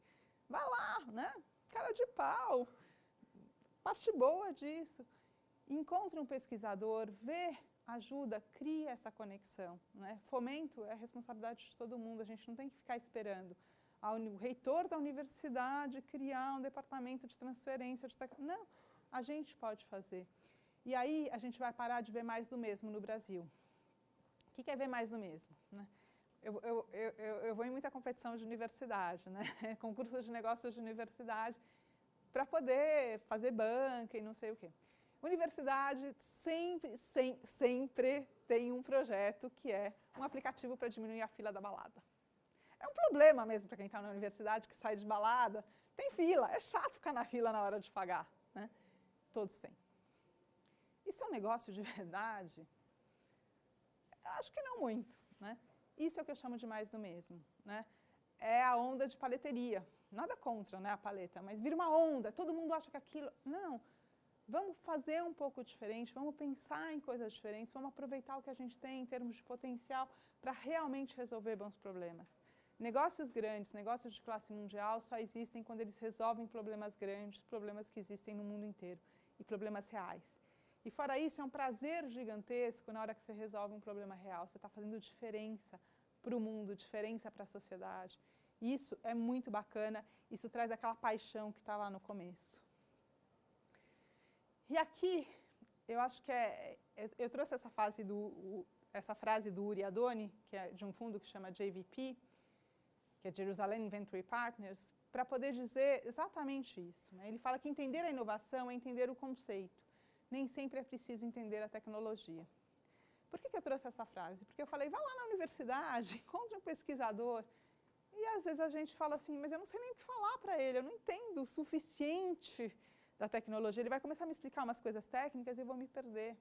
Vai lá, né? Cara de pau. Parte boa disso. Encontre um pesquisador, vê, ajuda, cria essa conexão, né? Fomento é responsabilidade de todo mundo, a gente não tem que ficar esperando o reitor da universidade criar um departamento de transferência de tecnologia. Não, a gente pode fazer. E aí a gente vai parar de ver mais do mesmo no Brasil. O que é ver mais do mesmo, né? Eu vou em muita competição de universidade, né? Concursos de negócios de universidade, para poder fazer banca e não sei o quê. Universidade sempre tem um projeto que é um aplicativo para diminuir a fila da balada. É um problema mesmo para quem está na universidade, que sai de balada, tem fila, é chato ficar na fila na hora de pagar, né? Todos têm. Isso é um negócio de verdade? Acho que não muito, né? Isso é o que eu chamo de mais do mesmo, né? É a onda de paleteria. Nada contra, né, a paleta, mas vira uma onda, todo mundo acha que aquilo... Não, vamos fazer um pouco diferente, vamos pensar em coisas diferentes, vamos aproveitar o que a gente tem em termos de potencial para realmente resolver bons problemas. Negócios grandes, negócios de classe mundial só existem quando eles resolvem problemas grandes, problemas que existem no mundo inteiro, e problemas reais. E fora isso, é um prazer gigantesco na hora que você resolve um problema real. Você está fazendo diferença para o mundo, diferença para a sociedade. Isso é muito bacana, isso traz aquela paixão que está lá no começo. E aqui, eu acho que eu trouxe essa frase do Uri Adoni, que é de um fundo que chama JVP, que é Jerusalem Inventory Partners, para poder dizer exatamente isso, né? Ele fala que entender a inovação é entender o conceito. Nem sempre é preciso entender a tecnologia. Por que eu trouxe essa frase? Porque eu falei, vá lá na universidade, encontre um pesquisador. E às vezes a gente fala assim, mas eu não sei nem o que falar para ele, eu não entendo o suficiente da tecnologia. Ele vai começar a me explicar umas coisas técnicas e eu vou me perder.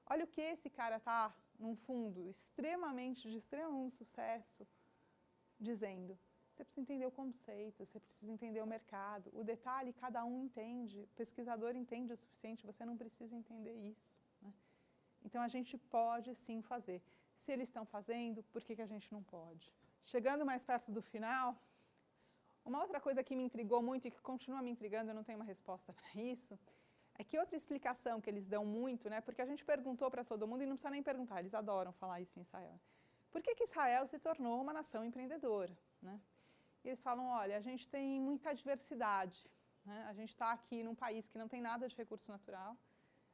Olha o que esse cara está, num fundo, de extremo sucesso, dizendo. Você precisa entender o conceito, você precisa entender o mercado. O detalhe, cada um entende. O pesquisador entende o suficiente, você não precisa entender isso, né? Então, a gente pode sim fazer. Se eles estão fazendo, por que a gente não pode? Chegando mais perto do final, uma outra coisa que me intrigou muito e que continua me intrigando, eu não tenho uma resposta para isso, é que outra explicação que eles dão muito, né? Porque a gente perguntou para todo mundo e não precisa nem perguntar, eles adoram falar isso em Israel. Por que Israel se tornou uma nação empreendedora, né? E eles falam, olha, a gente tem muita diversidade, né? A gente está aqui num país que não tem nada de recurso natural,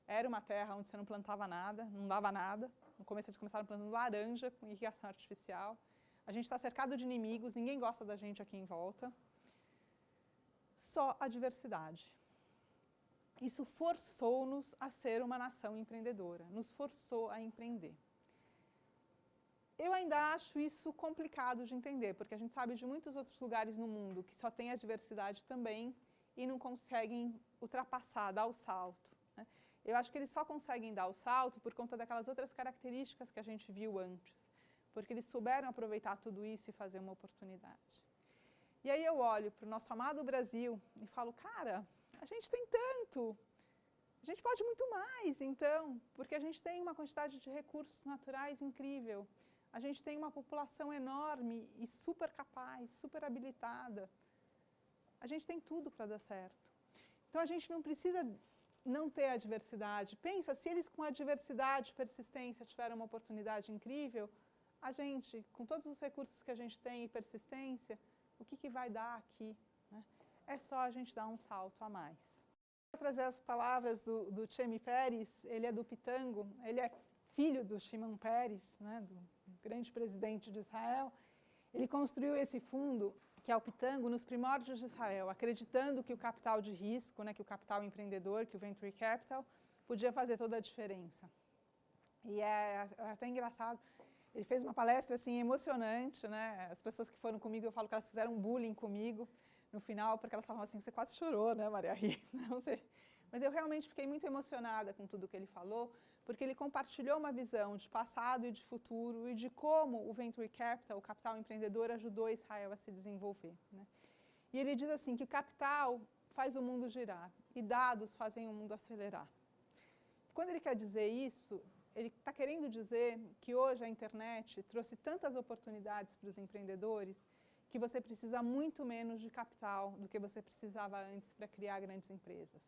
era uma terra onde você não plantava nada, não dava nada. No começo eles começaram plantando laranja com irrigação artificial. A gente está cercado de inimigos, ninguém gosta da gente aqui em volta. Só a diversidade. Isso forçou-nos a ser uma nação empreendedora, nos forçou a empreender. Eu ainda acho isso complicado de entender, porque a gente sabe de muitos outros lugares no mundo que só tem a diversidade também e não conseguem ultrapassar, dar o salto, né? Eu acho que eles só conseguem dar o salto por conta daquelas outras características que a gente viu antes, porque eles souberam aproveitar tudo isso e fazer uma oportunidade. E aí eu olho para o nosso amado Brasil e falo, cara, a gente tem tanto, a gente pode muito mais, então, porque a gente tem uma quantidade de recursos naturais incrível. A gente tem uma população enorme e super capaz, super habilitada. A gente tem tudo para dar certo. Então, a gente não precisa não ter a diversidade. Pensa, se eles com a diversidade e persistência tiveram uma oportunidade incrível, a gente, com todos os recursos que a gente tem e persistência, o que vai dar aqui, né? É só a gente dar um salto a mais. trazer as palavras do Chemi Peres. Ele é do Pitango, ele é filho do Shimon Peres, né, do grande presidente de Israel. Ele construiu esse fundo, que é o Pitango, nos primórdios de Israel, acreditando que o capital de risco, né, que o capital empreendedor, que o venture capital, podia fazer toda a diferença. E é até engraçado, ele fez uma palestra assim, emocionante, né? As pessoas que foram comigo, eu falo que elas fizeram bullying comigo no final, porque elas falavam assim, você quase chorou, né, Maria Rita? Não sei. Mas eu realmente fiquei muito emocionada com tudo que ele falou, porque ele compartilhou uma visão de passado e de futuro e de como o venture capital, o capital empreendedor, ajudou Israel a se desenvolver, né? E ele diz assim que o capital faz o mundo girar e dados fazem o mundo acelerar. Quando ele quer dizer isso, ele está querendo dizer que hoje a internet trouxe tantas oportunidades para os empreendedores que você precisa muito menos de capital do que você precisava antes para criar grandes empresas.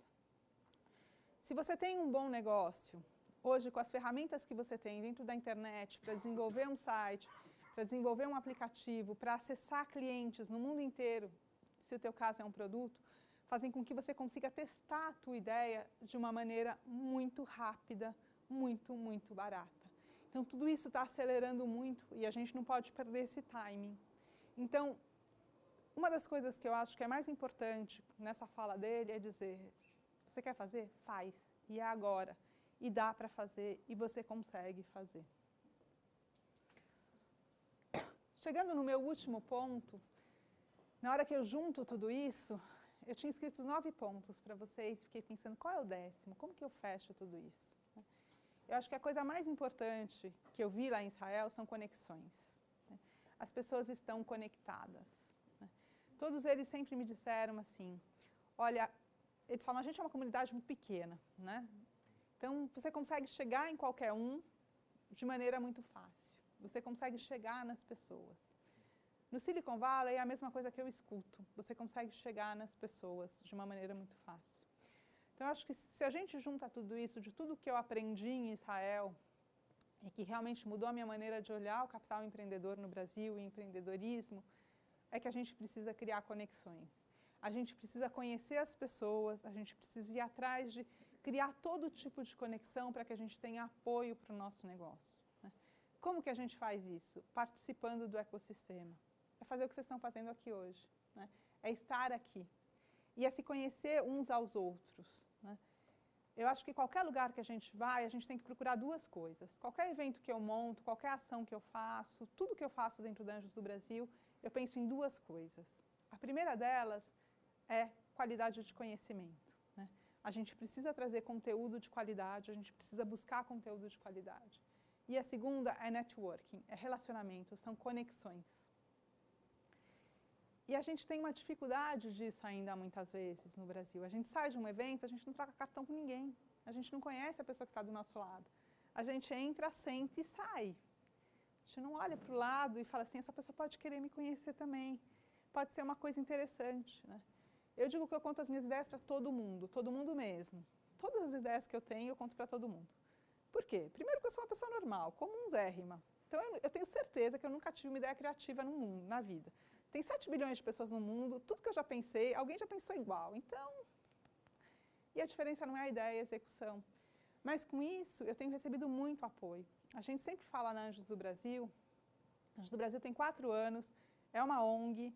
Se você tem um bom negócio, hoje com as ferramentas que você tem dentro da internet para desenvolver um site, para desenvolver um aplicativo, para acessar clientes no mundo inteiro, se o teu caso é um produto, fazem com que você consiga testar a tua ideia de uma maneira muito rápida, muito barata. Então, tudo isso está acelerando muito e a gente não pode perder esse timing. Então, uma das coisas que eu acho que é mais importante nessa fala dele é dizer, você quer fazer? Faz. E é agora. E dá para fazer e você consegue fazer. Chegando no meu último ponto, na hora que eu junto tudo isso, eu tinha escrito 9 pontos para vocês, fiquei pensando, qual é o 10º? Como que eu fecho tudo isso? Eu acho que a coisa mais importante que eu vi lá em Israel são conexões. As pessoas estão conectadas. Todos eles sempre me disseram assim, olha, eles falam, a gente é uma comunidade muito pequena, né? Então, você consegue chegar em qualquer um de maneira muito fácil. Você consegue chegar nas pessoas. No Silicon Valley é a mesma coisa que eu escuto. Você consegue chegar nas pessoas de uma maneira muito fácil. Então, eu acho que se a gente junta tudo isso, de tudo que eu aprendi em Israel, e que realmente mudou a minha maneira de olhar o capital empreendedor no Brasil e empreendedorismo, é que a gente precisa criar conexões. A gente precisa conhecer as pessoas, a gente precisa ir atrás de criar todo tipo de conexão para que a gente tenha apoio para o nosso negócio, né? Como que a gente faz isso? Participando do ecossistema. É fazer o que vocês estão fazendo aqui hoje, né? É estar aqui. E é se conhecer uns aos outros, né? Eu acho que qualquer lugar que a gente vai, a gente tem que procurar 2 coisas. Qualquer evento que eu monto, qualquer ação que eu faço, tudo que eu faço dentro do Anjos do Brasil, eu penso em 2 coisas. A primeira delas é qualidade de conhecimento, né? A gente precisa trazer conteúdo de qualidade, a gente precisa buscar conteúdo de qualidade. E a segunda é networking, é relacionamento, são conexões. E a gente tem uma dificuldade disso ainda muitas vezes no Brasil. A gente sai de um evento, a gente não troca cartão com ninguém. A gente não conhece a pessoa que está do nosso lado. A gente entra, senta e sai. A gente não olha para o lado e fala assim, essa pessoa pode querer me conhecer também. Pode ser uma coisa interessante, né? Eu digo que eu conto as minhas ideias para todo mundo mesmo. Todas as ideias que eu tenho, eu conto para todo mundo. Por quê? Primeiro que eu sou uma pessoa normal, comunzérrima. Então eu tenho certeza que eu nunca tive uma ideia criativa no mundo, na vida. Tem 7 bilhões de pessoas no mundo, tudo que eu já pensei, alguém já pensou igual. Então, e a diferença não é a ideia, é a execução. Mas com isso, eu tenho recebido muito apoio. A gente sempre fala na Anjos do Brasil. Anjos do Brasil tem 4 anos, é uma ONG,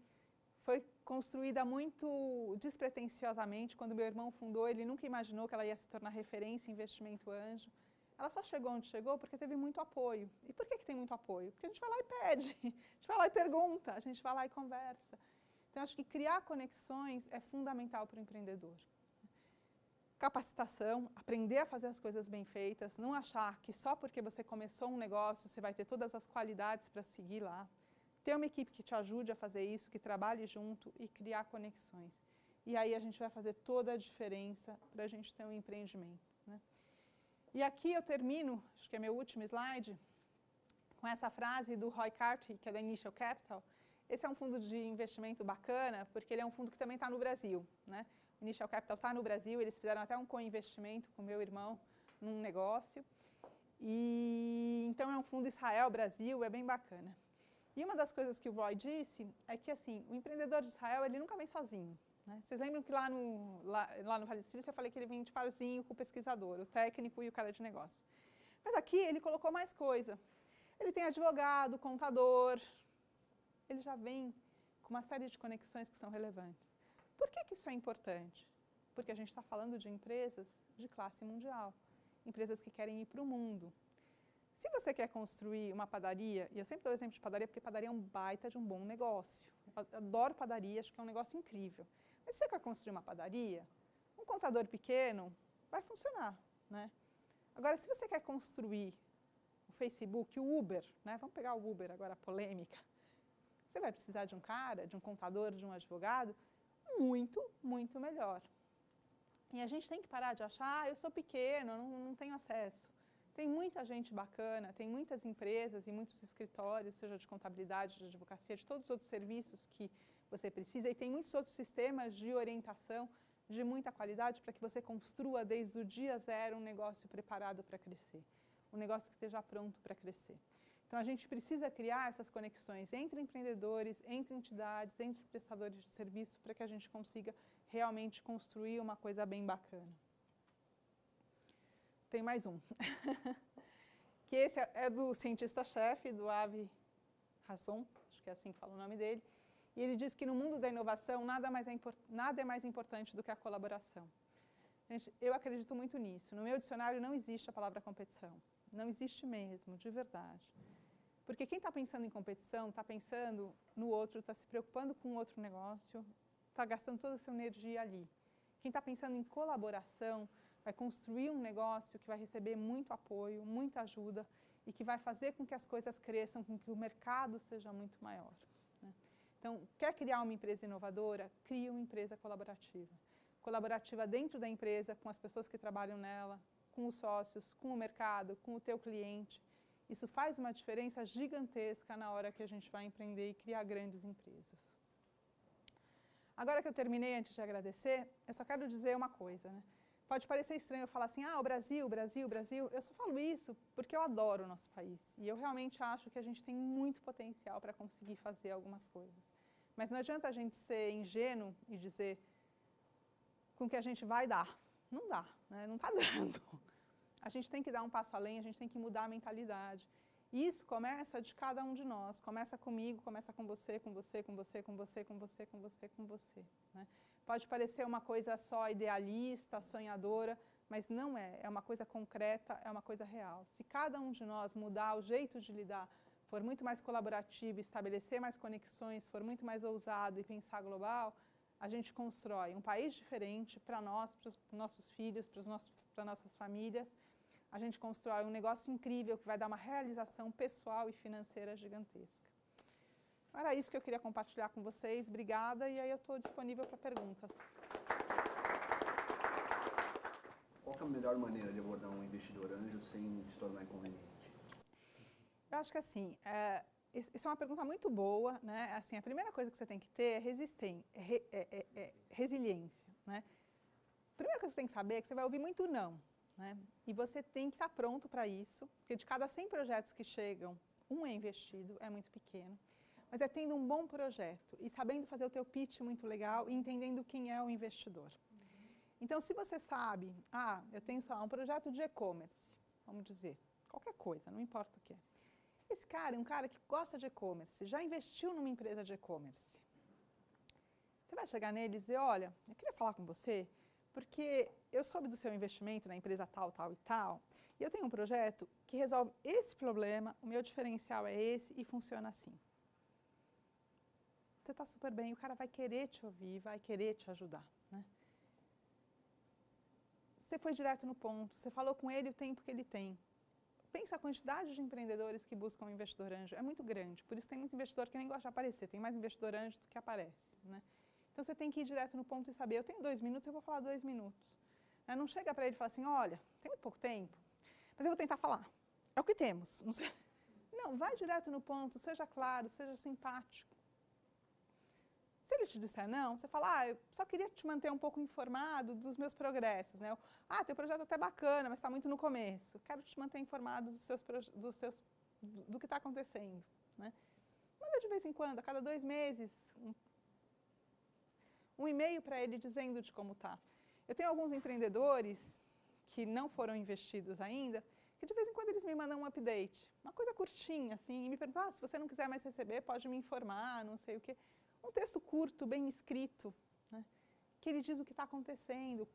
foi construída muito despretensiosamente. Quando meu irmão fundou, ele nunca imaginou que ela ia se tornar referência em investimento anjo. Ela só chegou onde chegou porque teve muito apoio. E por que tem muito apoio? Porque a gente vai lá e pede, a gente vai lá e pergunta, a gente vai lá e conversa. Então, acho que criar conexões é fundamental para o empreendedor. Capacitação, aprender a fazer as coisas bem feitas, não achar que só porque você começou um negócio você vai ter todas as qualidades para seguir lá. Ter uma equipe que te ajude a fazer isso, que trabalhe junto e criar conexões. E aí a gente vai fazer toda a diferença para a gente ter um empreendimento, né? E aqui eu termino, acho que é meu último slide, com essa frase do Roy Carty, que é da Initial Capital. Esse é um fundo de investimento bacana, porque ele é um fundo que também está no Brasil, né? O Initial Capital está no Brasil, eles fizeram até um co-investimento com meu irmão num negócio. E então é um fundo Israel-Brasil, é bem bacana. E uma das coisas que o Roy disse é que assim, o empreendedor de Israel ele nunca vem sozinho. né? Vocês lembram que lá no Vale do Silício eu falei que ele vem de parzinho com o pesquisador, o técnico e o cara de negócio. Mas aqui ele colocou mais coisa. Ele tem advogado, contador, ele já vem com uma série de conexões que são relevantes. Por que isso é importante? Porque a gente está falando de empresas de classe mundial, empresas que querem ir para o mundo. Se você quer construir uma padaria, e eu sempre dou o exemplo de padaria, porque padaria é um baita de um bom negócio. Eu adoro padaria, acho que é um negócio incrível. Mas se você quer construir uma padaria, um contador pequeno vai funcionar, né? Agora, se você quer construir o Facebook, o Uber, né? Vamos pegar o Uber agora, a polêmica. Você vai precisar de um cara, de um contador, de um advogado, muito, muito melhor. E a gente tem que parar de achar, eu sou pequeno, não tenho acesso. Tem muita gente bacana, tem muitas empresas e muitos escritórios, seja de contabilidade, de advocacia, de todos os outros serviços que você precisa, e tem muitos outros sistemas de orientação de muita qualidade para que você construa desde o dia zero um negócio preparado para crescer, um negócio que esteja pronto para crescer. Então, a gente precisa criar essas conexões entre empreendedores, entre entidades, entre prestadores de serviço, para que a gente consiga realmente construir uma coisa bem bacana. Tem mais um. Que esse é do cientista-chefe, do Avi Hasson, acho que é assim que fala o nome dele, e ele diz que no mundo da inovação nada é mais importante do que a colaboração. Gente, eu acredito muito nisso. No meu dicionário não existe a palavra competição. Não existe mesmo, de verdade. Porque quem está pensando em competição, está pensando no outro, está se preocupando com outro negócio, está gastando toda a sua energia ali. Quem está pensando em colaboração vai construir um negócio que vai receber muito apoio, muita ajuda e que vai fazer com que as coisas cresçam, com que o mercado seja muito maior, né? Então, quer criar uma empresa inovadora? Crie uma empresa colaborativa. Colaborativa dentro da empresa, com as pessoas que trabalham nela, com os sócios, com o mercado, com o teu cliente. Isso faz uma diferença gigantesca na hora que a gente vai empreender e criar grandes empresas. Agora que eu terminei, antes de agradecer, eu só quero dizer uma coisa, né? Pode parecer estranho eu falar assim, o Brasil, Brasil, Brasil. Eu só falo isso porque eu adoro o nosso país. E eu realmente acho que a gente tem muito potencial para conseguir fazer algumas coisas. Mas não adianta a gente ser ingênuo e dizer com que a gente vai dar. Não dá, né? Não está dando. A gente tem que dar um passo além, a gente tem que mudar a mentalidade. E isso começa de cada um de nós. Começa comigo, começa com você, com você, com você, com você, com você, com você, com você, né? Pode parecer uma coisa só idealista, sonhadora, mas não é. É uma coisa concreta, é uma coisa real. Se cada um de nós mudar o jeito de lidar, for muito mais colaborativo, estabelecer mais conexões, for muito mais ousado e pensar global, a gente constrói um país diferente para nós, para os nossos filhos, para nossas famílias. A gente constrói um negócio incrível que vai dar uma realização pessoal e financeira gigantesca. Era isso que eu queria compartilhar com vocês. Obrigada, e aí eu estou disponível para perguntas. Qual que é a melhor maneira de abordar um investidor anjo sem se tornar inconveniente? Eu acho que assim, isso é uma pergunta muito boa, né? Assim, a primeira coisa que você tem que ter é resiliência, né? A primeira coisa que você tem que saber é que você vai ouvir muito não, né? E você tem que estar pronto para isso, porque de cada 100 projetos que chegam, um é investido, é muito pequeno. Mas é tendo um bom projeto e sabendo fazer o teu pitch muito legal e entendendo quem é o investidor. Então, se você sabe, eu tenho só um projeto de e-commerce, vamos dizer, qualquer coisa, não importa o que é. Esse cara é um cara que gosta de e-commerce, já investiu numa empresa de e-commerce. Você vai chegar nele e dizer, olha, eu queria falar com você, porque eu soube do seu investimento na empresa tal, tal e tal, e eu tenho um projeto que resolve esse problema, o meu diferencial é esse e funciona assim. Você está super bem, o cara vai querer te ouvir, vai querer te ajudar, né? Você foi direto no ponto, você falou com ele o tempo que ele tem. Pensa a quantidade de empreendedores que buscam um investidor anjo, é muito grande, por isso tem muito investidor que nem gosta de aparecer, tem mais investidor anjo do que aparece, né? Então você tem que ir direto no ponto e saber, eu tenho 2 minutos, eu vou falar 2 minutos. Não chega para ele e fala assim, olha, tem muito pouco tempo, mas eu vou tentar falar. É o que temos. Não, vai direto no ponto, seja claro, seja simpático. Se ele te disser não, você fala, eu só queria te manter um pouco informado dos meus progressos, né? Teu projeto é até bacana, mas está muito no começo. Quero te manter informado do que está acontecendo, né? Manda de vez em quando, a cada 2 meses. um e-mail para ele dizendo de como está. Eu tenho alguns empreendedores que não foram investidos ainda, que de vez em quando eles me mandam um update, uma coisa curtinha, assim, e me perguntam, se você não quiser mais receber, pode me informar, não sei o quê. Um texto curto, bem escrito, né, que ele diz o que está acontecendo,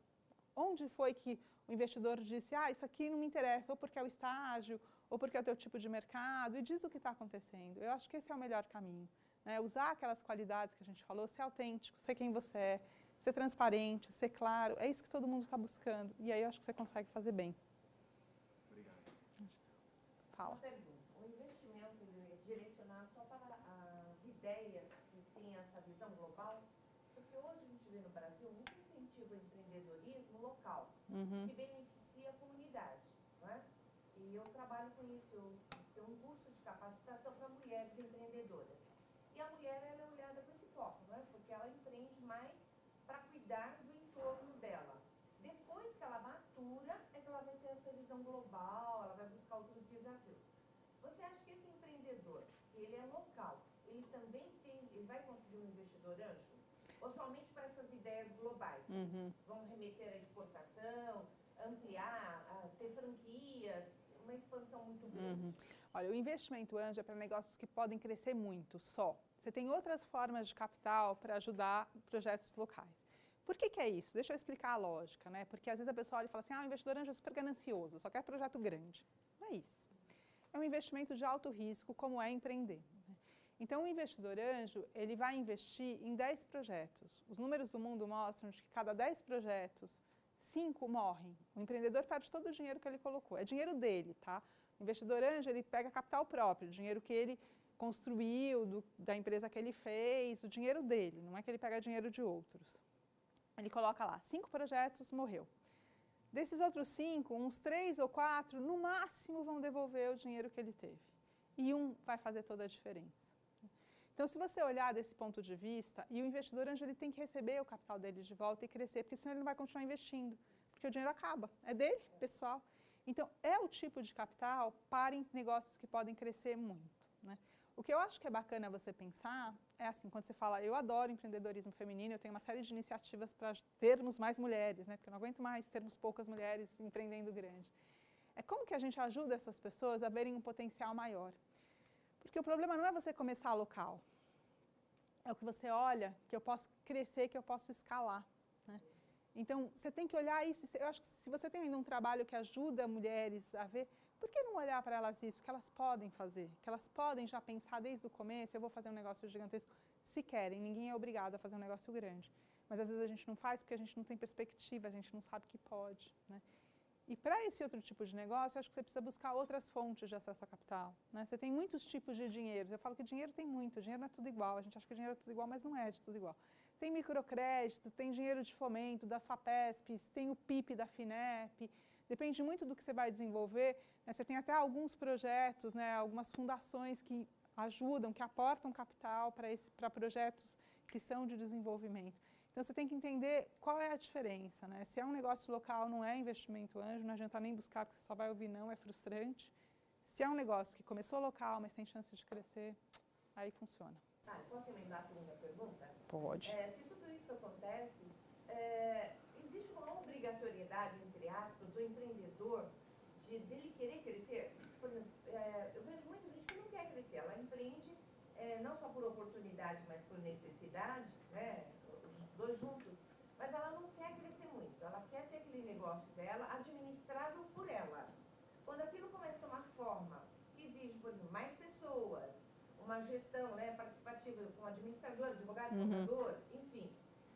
onde foi que o investidor disse, isso aqui não me interessa, ou porque é o estágio, ou porque é o teu tipo de mercado, e diz o que está acontecendo. Eu acho que esse é o melhor caminho, né? Usar aquelas qualidades que a gente falou, ser autêntico, ser quem você é, ser transparente, ser claro, é isso que todo mundo está buscando. E aí eu acho que você consegue fazer bem. Obrigado. Fala. Uma pergunta. O investimento é direcionado só para as ideias que têm essa visão global? Porque hoje a gente vê no Brasil muito incentivo ao empreendedorismo local, que beneficia a comunidade, não é? E eu trabalho com isso, eu tenho um curso de capacitação para mulheres empreendedoras. E a mulher, ela é olhada com esse foco, não é? Porque ela empreende mais para cuidar do entorno dela. Depois que ela matura, é que ela vai ter essa visão global, ela vai buscar outros desafios. Você acha que esse empreendedor, que ele é local, ele também ele vai conseguir um investidor anjo? Ou somente para essas ideias globais? Vão remeter à exportação, ampliar, ter franquias, uma expansão muito grande? Olha, o investimento anjo é para negócios que podem crescer muito, só. Você tem outras formas de capital para ajudar projetos locais. Por que é isso? Deixa eu explicar a lógica, né? Porque às vezes a pessoa olha e fala assim, o investidor anjo é super ganancioso, só quer projeto grande. Não é isso. É um investimento de alto risco, como é empreender. Então, o investidor anjo, ele vai investir em 10 projetos. Os números do mundo mostram que cada 10 projetos, 5 morrem. O empreendedor perde todo o dinheiro que ele colocou. É dinheiro dele, tá? O investidor anjo, ele pega capital próprio, o dinheiro que ele construiu, da empresa que ele fez, o dinheiro dele, não é que ele pega dinheiro de outros. Ele coloca lá, 5 projetos, morreu. Desses outros 5, uns 3 ou 4, no máximo, vão devolver o dinheiro que ele teve. E um vai fazer toda a diferença. Então, se você olhar desse ponto de vista, e o investidor anjo, ele tem que receber o capital dele de volta e crescer, porque senão ele não vai continuar investindo, porque o dinheiro acaba, é dele, pessoal. Então, é o tipo de capital para negócios que podem crescer muito, né? O que eu acho que é bacana você pensar é assim, quando você fala, eu adoro empreendedorismo feminino, eu tenho uma série de iniciativas para termos mais mulheres, né? Porque eu não aguento mais termos poucas mulheres empreendendo grande. É como que a gente ajuda essas pessoas a verem um potencial maior. Porque o problema não é você começar local. É o que você olha, que eu posso crescer, que eu posso escalar, né? Então, você tem que olhar isso. Eu acho que se você tem ainda um trabalho que ajuda mulheres a ver, por que não olhar para elas isso, que elas podem fazer, que elas podem já pensar desde o começo, eu vou fazer um negócio gigantesco, se querem, ninguém é obrigado a fazer um negócio grande. Mas às vezes a gente não faz porque a gente não tem perspectiva, a gente não sabe que pode, né? E para esse outro tipo de negócio, eu acho que você precisa buscar outras fontes de acesso a capital, né? Você tem muitos tipos de dinheiro. Eu falo que dinheiro tem muito, dinheiro não é tudo igual. A gente acha que dinheiro é tudo igual, mas não é de tudo igual. Tem microcrédito, tem dinheiro de fomento das FAPESPs, tem o PIP da FINEP. Depende muito do que você vai desenvolver, né? Você tem até alguns projetos, né? Algumas fundações que ajudam, que aportam capital para projetos que são de desenvolvimento. Então, você tem que entender qual é a diferença, né? Se é um negócio local, não é investimento anjo, não adianta nem buscar, porque você só vai ouvir não, é frustrante. Se é um negócio que começou local, mas tem chance de crescer, aí funciona. Posso emendar a segunda pergunta? Pode. Se tudo isso acontece, existe uma obrigatoriedade, entre aspas, do empreendedor dele querer crescer? Por exemplo, eu vejo muita gente que não quer crescer, ela empreende não só por oportunidade, mas por necessidade, né? Dois juntos, mas ela não quer crescer muito, ela quer ter aquele negócio dela administrável por ela. Quando aquilo começa a tomar forma, que exige, por exemplo, mais pessoas, uma gestão, né, participativa com administrador, advogado, contador, enfim,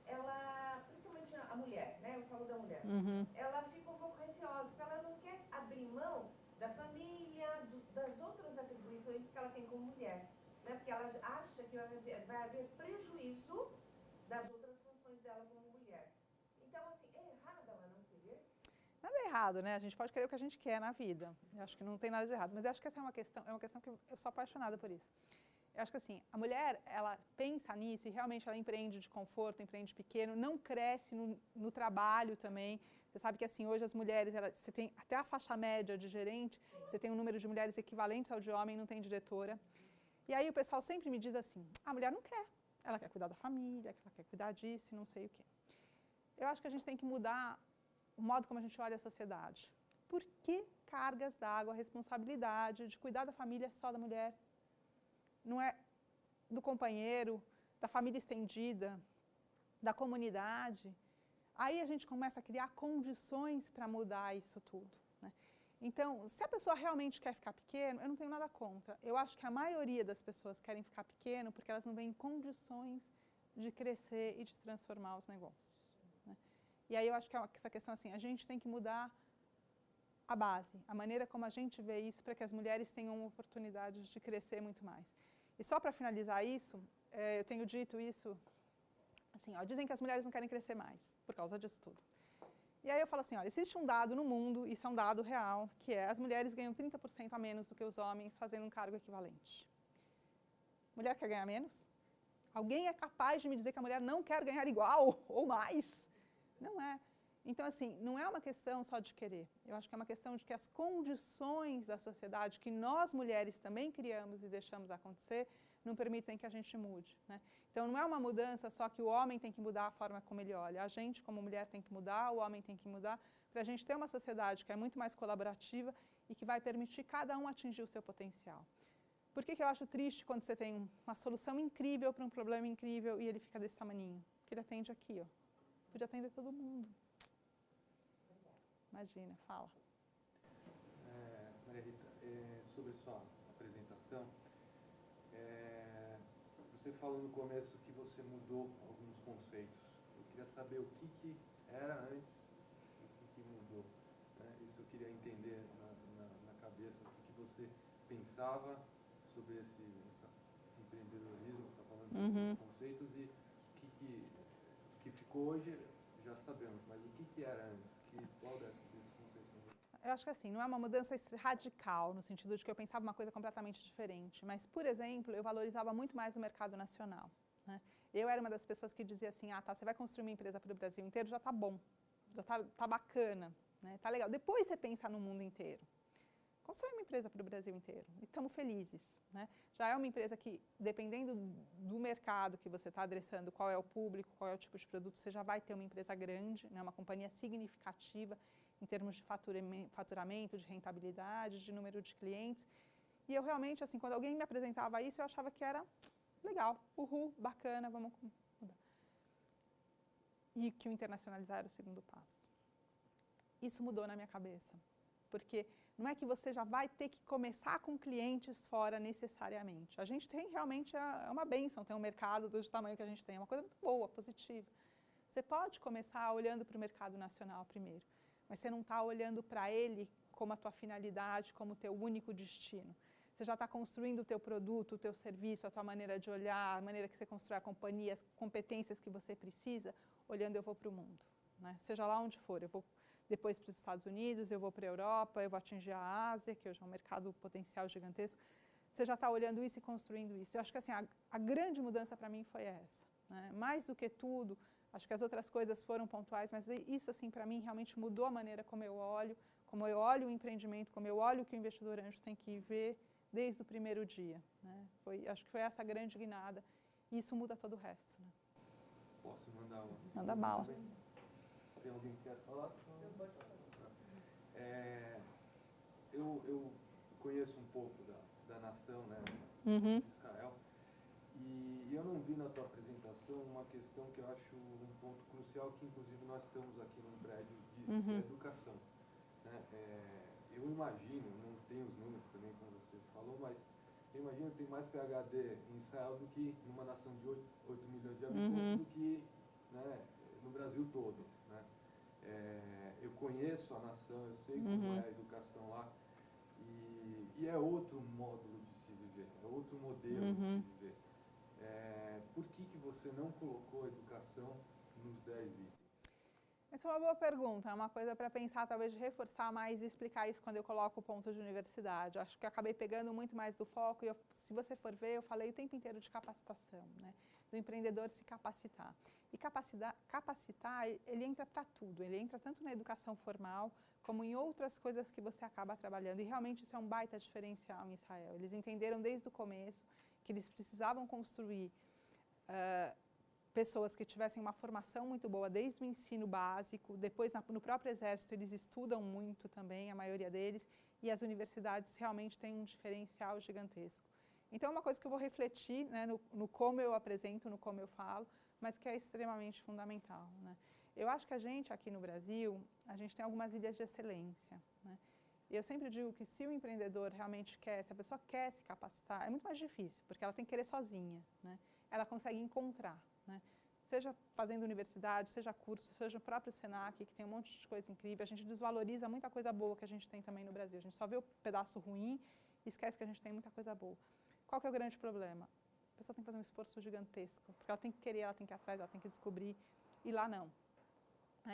ela, principalmente a mulher, né, eu falo da mulher, ela fica um pouco receosa, porque ela não quer abrir mão da família, das outras atribuições que ela tem como mulher, né, porque ela acha que vai haver prejuízo das outras dela como mulher. Então, assim, é errado ela não querer? Nada é errado, né? A gente pode querer o que a gente quer na vida. Eu acho que não tem nada de errado. Mas eu acho que essa é uma questão que eu sou apaixonada por isso. Eu acho que assim, a mulher, ela pensa nisso e realmente ela empreende de conforto, empreende pequeno, não cresce no trabalho também. Você sabe que assim, hoje as mulheres, você tem até a faixa média de gerente, você tem um número de mulheres equivalentes ao de homem, não tem diretora. E aí o pessoal sempre me diz assim, a mulher não quer. ela quer cuidar da família, que ela quer cuidar disso e não sei o quê. Eu acho que a gente tem que mudar o modo como a gente olha a sociedade. Por que cargas d'água, a responsabilidade de cuidar da família é só da mulher? Não é do companheiro, da família estendida, da comunidade? Aí a gente começa a criar condições para mudar isso tudo, né? Então, se a pessoa realmente quer ficar pequeno, eu não tenho nada contra. Eu acho que a maioria das pessoas querem ficar pequeno porque elas não veem condições de crescer e de transformar os negócios, né? E aí eu acho que essa questão assim, a gente tem que mudar a base, a maneira como a gente vê isso para que as mulheres tenham oportunidades de crescer muito mais. E só para finalizar isso, eu tenho dito isso, assim, ó, dizem que as mulheres não querem crescer mais por causa disso tudo. E aí eu falo assim, olha, existe um dado no mundo, isso é um dado real, que é as mulheres ganham 30% a menos do que os homens fazendo um cargo equivalente. Mulher quer ganhar menos? Alguém é capaz de me dizer que a mulher não quer ganhar igual ou mais? Não é. Então, assim, não é uma questão só de querer. Eu acho que é uma questão de que as condições da sociedade que nós mulheres também criamos e deixamos acontecer não permitem que a gente mude, né? Então, não é uma mudança só que o homem tem que mudar a forma como ele olha. A gente, como mulher, tem que mudar, o homem tem que mudar, para a gente ter uma sociedade que é muito mais colaborativa e que vai permitir cada um atingir o seu potencial. Por que eu acho triste quando você tem uma solução incrível para um problema incrível e ele fica desse tamaninho? Porque ele atende aqui, ó. Podia atender todo mundo. Imagina, fala. Maria Rita, sobre sua apresentação, você falou no começo que você mudou alguns conceitos. Eu queria saber o que era antes e o que mudou, né? Isso eu queria entender na cabeça, o que você pensava sobre esse empreendedorismo, está falando desses conceitos, e o que ficou hoje já sabemos, mas o que era antes? Qual desses conceitos mudou? Eu acho que assim, não é uma mudança radical, no sentido de que eu pensava uma coisa completamente diferente, mas, por exemplo, eu valorizava muito mais o mercado nacional, né? Eu era uma das pessoas que dizia assim, ah, tá, você vai construir uma empresa para o Brasil inteiro, já tá bom, já tá bacana, né? Tá legal. Depois você pensa no mundo inteiro. Constrói uma empresa para o Brasil inteiro e estamos felizes, né? Já é uma empresa que, dependendo do mercado que você está adressando, qual é o público, qual é o tipo de produto, você já vai ter uma empresa grande, né? Uma companhia significativa em termos de faturamento, de rentabilidade, de número de clientes. E eu realmente, assim, quando alguém me apresentava isso, eu achava que era legal, uhul, bacana, vamos mudar. E que o internacionalizar era o segundo passo. Isso mudou na minha cabeça, porque não é que você já vai ter que começar com clientes fora necessariamente. A gente tem realmente, é uma bênção ter um mercado do tamanho que a gente tem, é uma coisa muito boa, positiva. Você pode começar olhando para o mercado nacional primeiro, mas você não está olhando para ele como a tua finalidade, como o teu único destino. Você já está construindo o teu produto, o teu serviço, a tua maneira de olhar, a maneira que você constrói a companhia, as competências que você precisa, olhando eu vou para o mundo, né? Seja lá onde for, eu vou depois para os Estados Unidos, eu vou para a Europa, eu vou atingir a Ásia, que hoje é um mercado potencial gigantesco. Você já está olhando isso e construindo isso. Eu acho que assim, a grande mudança para mim foi essa, né? Mais do que tudo, acho que as outras coisas foram pontuais, mas isso assim para mim realmente mudou a maneira como eu olho o empreendimento, como eu olho o que o investidor anjo tem que ver desde o primeiro dia, né? Acho que foi essa grande guinada e isso muda todo o resto, né? Posso mandar uma? Manda bala. Tem alguém que quer falar? Pode falar. Eu conheço um pouco da nação, né, Uhum. de Israel, e eu não vi na tua apresentação uma questão que eu acho um ponto crucial, que inclusive nós estamos aqui num prédio disso, que é a educação, né? Eu imagino, não tenho os números também como você falou, mas eu imagino que tem mais PhD em Israel do que numa nação de 8 milhões de habitantes, do que, né, no Brasil todo, né? Eu conheço a nação, eu sei como é a educação lá, e é outro módulo de se viver, é outro modelo de se viver. Por que você não colocou a educação nos 10 itens? Essa é uma boa pergunta, é uma coisa para pensar, talvez de reforçar mais e explicar isso quando eu coloco o ponto de universidade. Eu acho que eu acabei pegando muito mais do foco e se você for ver, eu falei o tempo inteiro de capacitação, né? Do empreendedor se capacitar. E capacitar, ele entra para tudo, ele entra tanto na educação formal como em outras coisas que você acaba trabalhando. E realmente isso é um baita diferencial em Israel. Eles entenderam desde o começo que eles precisavam construir pessoas que tivessem uma formação muito boa desde o ensino básico, depois no próprio Exército eles estudam muito também, a maioria deles, e as universidades realmente têm um diferencial gigantesco. Então é uma coisa que eu vou refletir, né, no como eu apresento, no como eu falo, mas que é extremamente fundamental, né. Eu acho que a gente aqui no Brasil, a gente tem algumas ilhas de excelência, né. E eu sempre digo que se o empreendedor realmente quer, se a pessoa quer se capacitar, é muito mais difícil, porque ela tem que querer sozinha, né. Ela consegue encontrar, né. Seja fazendo universidade, seja curso, seja o próprio Senac, que tem um monte de coisa incrível, a gente desvaloriza muita coisa boa que a gente tem também no Brasil. A gente só vê o pedaço ruim e esquece que a gente tem muita coisa boa. Qual que é o grande problema? A pessoa tem que fazer um esforço gigantesco, porque ela tem que querer, ela tem que ir atrás, ela tem que descobrir, e lá não.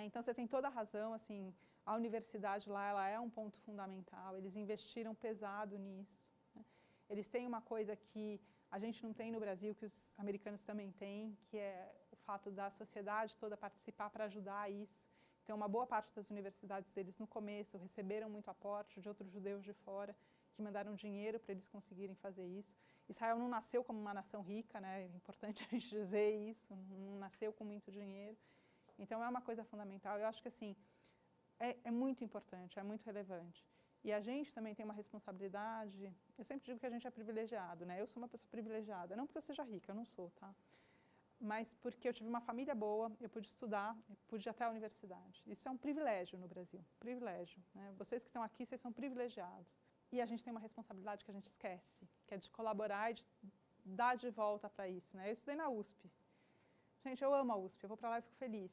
Então você tem toda a razão, assim, a universidade lá ela é um ponto fundamental, eles investiram pesado nisso, né? Eles têm uma coisa que a gente não tem no Brasil, que os americanos também têm, que é o fato da sociedade toda participar para ajudar isso. Então, uma boa parte das universidades deles, no começo, receberam muito aporte de outros judeus de fora, que mandaram dinheiro para eles conseguirem fazer isso. Israel não nasceu como uma nação rica, né? É importante a gente dizer isso, não nasceu com muito dinheiro. Então, é uma coisa fundamental. Eu acho que, assim, é muito importante, é muito relevante. E a gente também tem uma responsabilidade, eu sempre digo que a gente é privilegiado, né? Eu sou uma pessoa privilegiada, não porque eu seja rica, eu não sou, tá? Mas porque eu tive uma família boa, eu pude estudar, eu pude ir até a universidade. Isso é um privilégio no Brasil, privilégio, né? Vocês que estão aqui, vocês são privilegiados. E a gente tem uma responsabilidade que a gente esquece, que é de colaborar e de dar de volta para isso, né? Eu estudei na USP. Gente, eu amo a USP, eu vou para lá e fico feliz.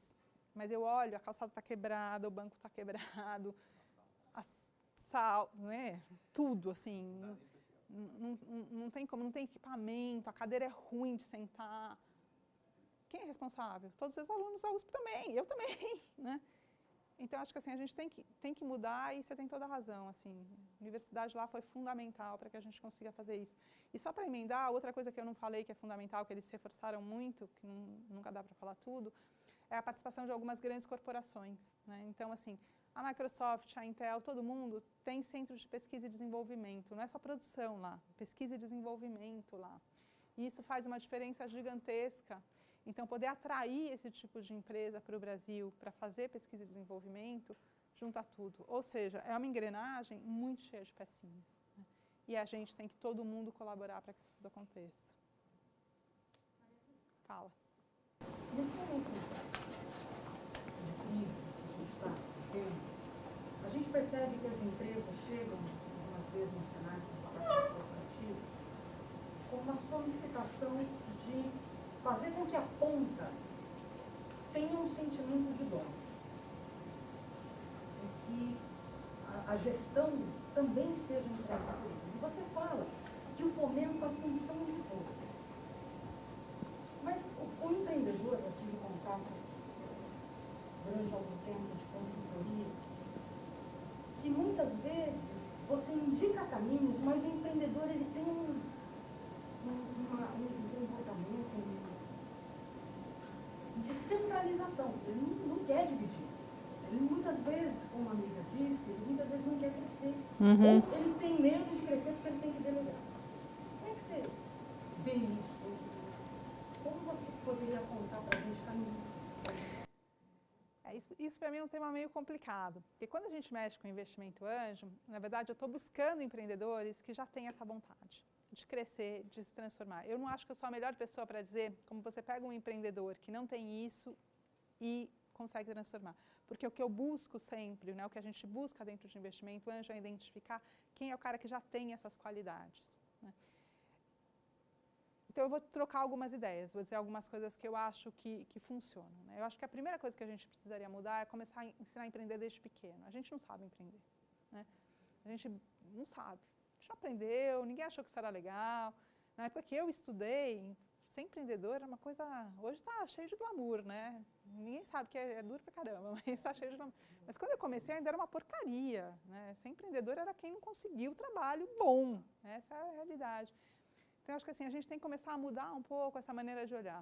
Mas eu olho, a calçada está quebrada, o banco está quebrado, né? Tudo, assim, não tem como, não tem equipamento, a cadeira é ruim de sentar. Quem é responsável? Todos os alunos da USP também, eu também, né? Então, acho que assim, a gente tem que mudar e você tem toda a razão, assim, a universidade lá foi fundamental para que a gente consiga fazer isso. E só para emendar, outra coisa que eu não falei que é fundamental, que eles reforçaram muito, que nunca dá para falar tudo, é a participação de algumas grandes corporações, né? Então, assim, a Microsoft, a Intel, todo mundo tem centros de pesquisa e desenvolvimento, não é só produção lá, pesquisa e desenvolvimento lá. E isso faz uma diferença gigantesca. Então, poder atrair esse tipo de empresa para o Brasil, para fazer pesquisa e desenvolvimento, junta tudo. Ou seja, é uma engrenagem muito cheia de pecinhas, né? E a gente tem que todo mundo colaborar para que isso tudo aconteça. Fala. Nesse momento de crise que a gente está vivendo, a gente percebe que as empresas chegam, algumas vezes no cenário corporativo, com uma solicitação de fazer com que a ponta tenha um sentimento de dono. De que a gestão também seja entregue por eles. E você fala que o fomento é a função de todos. Mas o empreendedor, eu tive contato durante algum tempo de consultoria, que muitas vezes você indica caminhos, mas o empreendedor ele tem um comportamento de centralização, ele não quer dividir. Ele muitas vezes, como a amiga disse, ele muitas vezes não quer crescer. Ou ele tem medo de crescer porque ele tem que delegar. Como é que você vê isso? Como você poderia contar para a gente caminhos? Isso para mim é um tema meio complicado, porque quando a gente mexe com investimento anjo, na verdade eu estou buscando empreendedores que já têm essa vontade de crescer, de se transformar. Eu não acho que eu sou a melhor pessoa para dizer como você pega um empreendedor que não tem isso e consegue transformar. Porque o que eu busco sempre, né, o que a gente busca dentro de investimento anjo é identificar quem é o cara que já tem essas qualidades, né? Então eu vou trocar algumas ideias, vou dizer algumas coisas que eu acho que funcionam, né? Eu acho que a primeira coisa que a gente precisaria mudar é começar a ensinar a empreender desde pequeno. A gente não sabe empreender, né? A gente não sabe. A gente não aprendeu, ninguém achou que isso era legal. Na época que eu estudei, ser empreendedor era uma coisa... Hoje está cheio de glamour, né? Ninguém sabe que é duro pra caramba, mas está cheio de glamour. Mas quando eu comecei ainda era uma porcaria, né? Ser empreendedor era quem não conseguiu trabalho bom. Essa é a realidade. Então, eu acho que assim, a gente tem que começar a mudar um pouco essa maneira de olhar.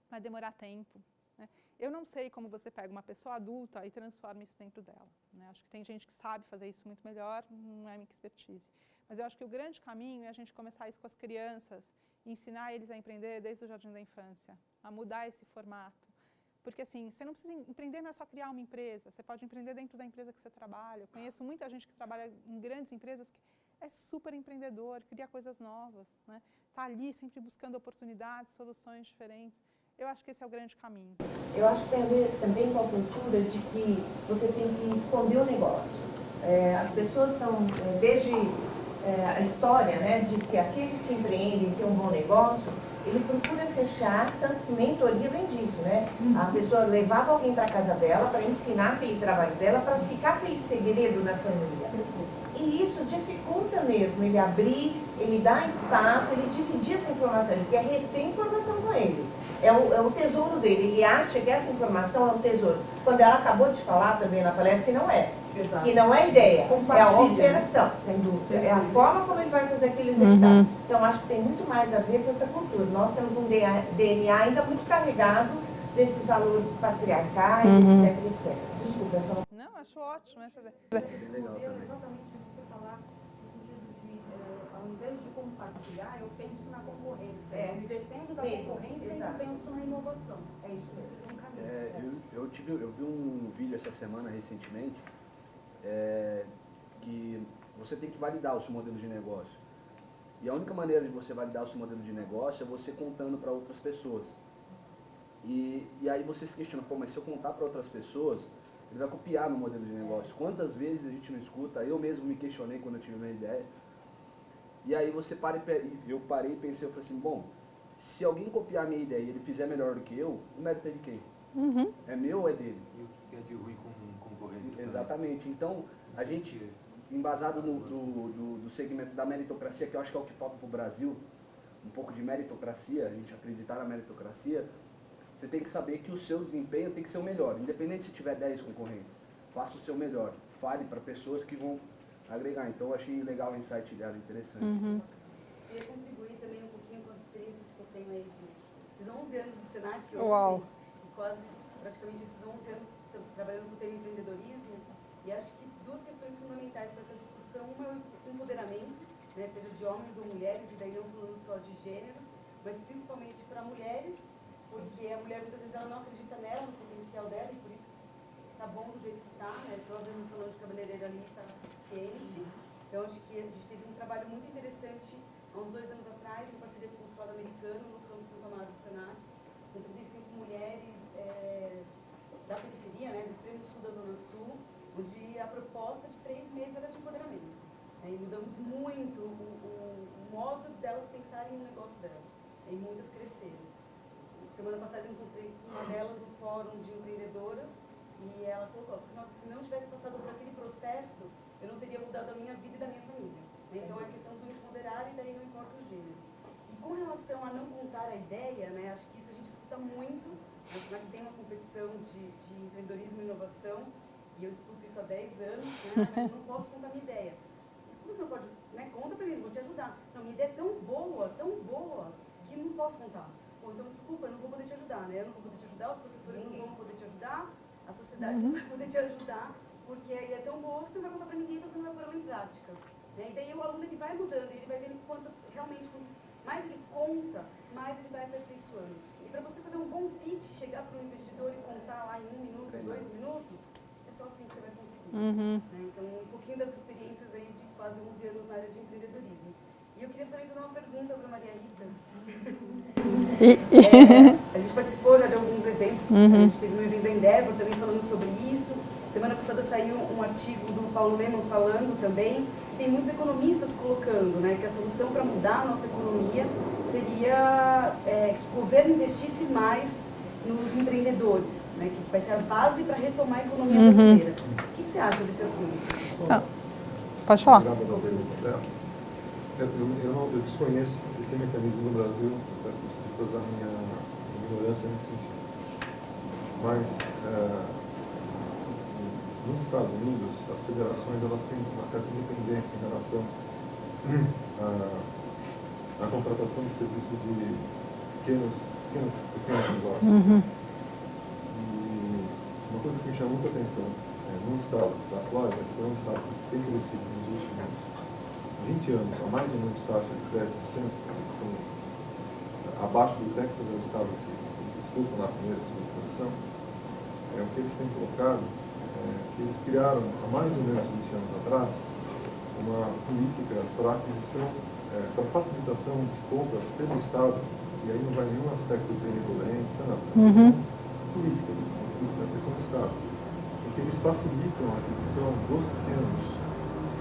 Vai demorar tempo, né? Eu não sei como você pega uma pessoa adulta e transforma isso dentro dela, né? Acho que tem gente que sabe fazer isso muito melhor, não é minha expertise. Mas eu acho que o grande caminho é a gente começar isso com as crianças ensinar eles a empreender desde o jardim da infância, a mudar esse formato. Porque assim, você não precisa empreender, não é só criar uma empresa, você pode empreender dentro da empresa que você trabalha. Eu conheço muita gente que trabalha em grandes empresas que é super empreendedor, cria coisas novas, né? Tá ali sempre buscando oportunidades, soluções diferentes. Eu acho que esse é o grande caminho. Eu acho que tem a ver também com a cultura de que você tem que esconder o negócio. As pessoas são, desde a história, né, diz que aqueles que empreendem têm um bom negócio, ele procura fechar, tanto que mentoria vem disso, né? A pessoa levava alguém para a casa dela para ensinar aquele trabalho dela, para ficar aquele segredo na família. E isso dificulta mesmo ele abrir, ele dar espaço, ele dividir essa informação, ele quer reter informação com ele. É o tesouro dele, ele acha que essa informação é um tesouro. Quando ela acabou de falar também na palestra que não é. Exato. Que não é ideia, é a operação, sem dúvida. É a forma como ele vai fazer aquilo executar. Então, acho que tem muito mais a ver com essa cultura. Nós temos um DNA ainda muito carregado desses valores patriarcais, etc, etc. Desculpa, eu só... Não, acho ótimo essa ideia. Exatamente o que você falar, no sentido de, ao invés de compartilhar, eu penso na concorrência. Eu me defendo da concorrência e eu penso na inovação. É isso mesmo. Eu vi um vídeo essa semana, recentemente, que você tem que validar o seu modelo de negócio. E a única maneira de você validar o seu modelo de negócio é você contando para outras pessoas. E aí você se questiona, pô, mas se eu contar para outras pessoas, ele vai copiar meu modelo de negócio. Quantas vezes a gente não escuta? Eu mesmo me questionei quando eu tive uma ideia. E aí eu parei e pensei, eu falei assim, bom, se alguém copiar a minha ideia e ele fizer melhor do que eu, o mérito é de quem? É meu ou é dele? E o que é de ruim com concorrência? Exatamente. Então, a gente, embasado do segmento da meritocracia, que eu acho que é o que falta para o Brasil, um pouco de meritocracia, a gente acreditar na meritocracia, você tem que saber que o seu desempenho tem que ser o melhor, independente se tiver 10 concorrentes. Faça o seu melhor, fale para pessoas que vão agregar. Então, eu achei legal o insight dela, interessante. Eu ia contribuir também um pouquinho com as experiências que eu tenho aí fiz 11 anos de Senac, Uau. quase praticamente esses 11 anos trabalhando com o tema empreendedorismo, e acho que duas questões fundamentais para essa discussão: uma é o empoderamento, né, seja de homens ou mulheres, e daí não falando só de gêneros, mas principalmente para mulheres, porque a mulher muitas vezes ela não acredita nela, no potencial dela, e por isso tá bom do jeito que está, né? Se ela vê no salão de cabeleireiro ali, está suficiente. Então, acho que a gente teve um trabalho muito interessante há uns 2 anos atrás, em parceria com o Consulado Americano, no campo Santo Amaro do Senac, com 35 mulheres da periferia, né, do extremo sul da Zona Sul, onde a proposta de 3 meses era de empoderamento. E mudamos muito o modo delas pensarem no negócio delas, e muitas cresceram. Semana passada eu encontrei uma delas no fórum de empreendedoras, e ela colocou, nossa, se não tivesse passado por aquele processo, eu não teria mudado a minha vida e da minha família. Então é a questão do empoderar, e daí não importa o gênero. E com relação a não contar a ideia, né, acho que isso a gente escuta muito. A Senac tem uma competição de empreendedorismo e inovação, e eu escuto isso há 10 anos, né, eu não posso contar a minha ideia. Mas como você não pode, né, conta pra mim, vou te ajudar. Não, minha ideia é tão boa, que não posso contar. Ou então, desculpa, eu não vou poder te ajudar, né, eu não vou poder te ajudar, os professores não vão poder te ajudar, a sociedade não vai poder te ajudar, porque a ideia é tão boa que você não vai contar pra ninguém, você não vai pôr ela em prática. Né? E daí o aluno ele vai mudando, ele vai vendo quanto realmente, quanto mais ele conta, mais ele vai aperfeiçoando. E para você fazer um bom pitch, chegar para um investidor e contar lá em 1 minuto, 2 minutos, é só assim que você vai conseguir. Né? Então, um pouquinho das experiências aí de quase 11 anos na área de empreendedorismo. E eu queria também fazer uma pergunta para a Maria Rita. A gente participou já de alguns eventos, a gente teve um evento da Endeavor também falando sobre isso. Semana passada saiu um artigo do Paulo Lemann falando também. Tem muitos economistas colocando, né, que a solução para mudar a nossa economia seria que o governo investisse mais nos empreendedores, né, que vai ser a base para retomar a economia brasileira. O que você acha desse assunto? Pode falar. Obrigado pela pergunta dela. Eu desconheço esse mecanismo no Brasil, peço desculpas a minha ignorância nesse sentido. Mas, nos Estados Unidos, as federações elas têm uma certa independência em relação à contratação de serviços de pequenos negócios. E uma coisa que me chamou muita atenção, num estado da Flórida, que é um estado que tem crescido nos últimos 20 anos, a mais ou menos taxa de 10%, estão abaixo do Texas é o estado que eles disputam na primeira e segunda posição, o que eles têm colocado que eles criaram há mais ou menos 20 anos atrás uma política para aquisição, para facilitação de compra pelo Estado, e aí não vai nenhum aspecto de benevolência, não, é questão política, é questão do Estado, em que eles facilitam a aquisição dos pequenos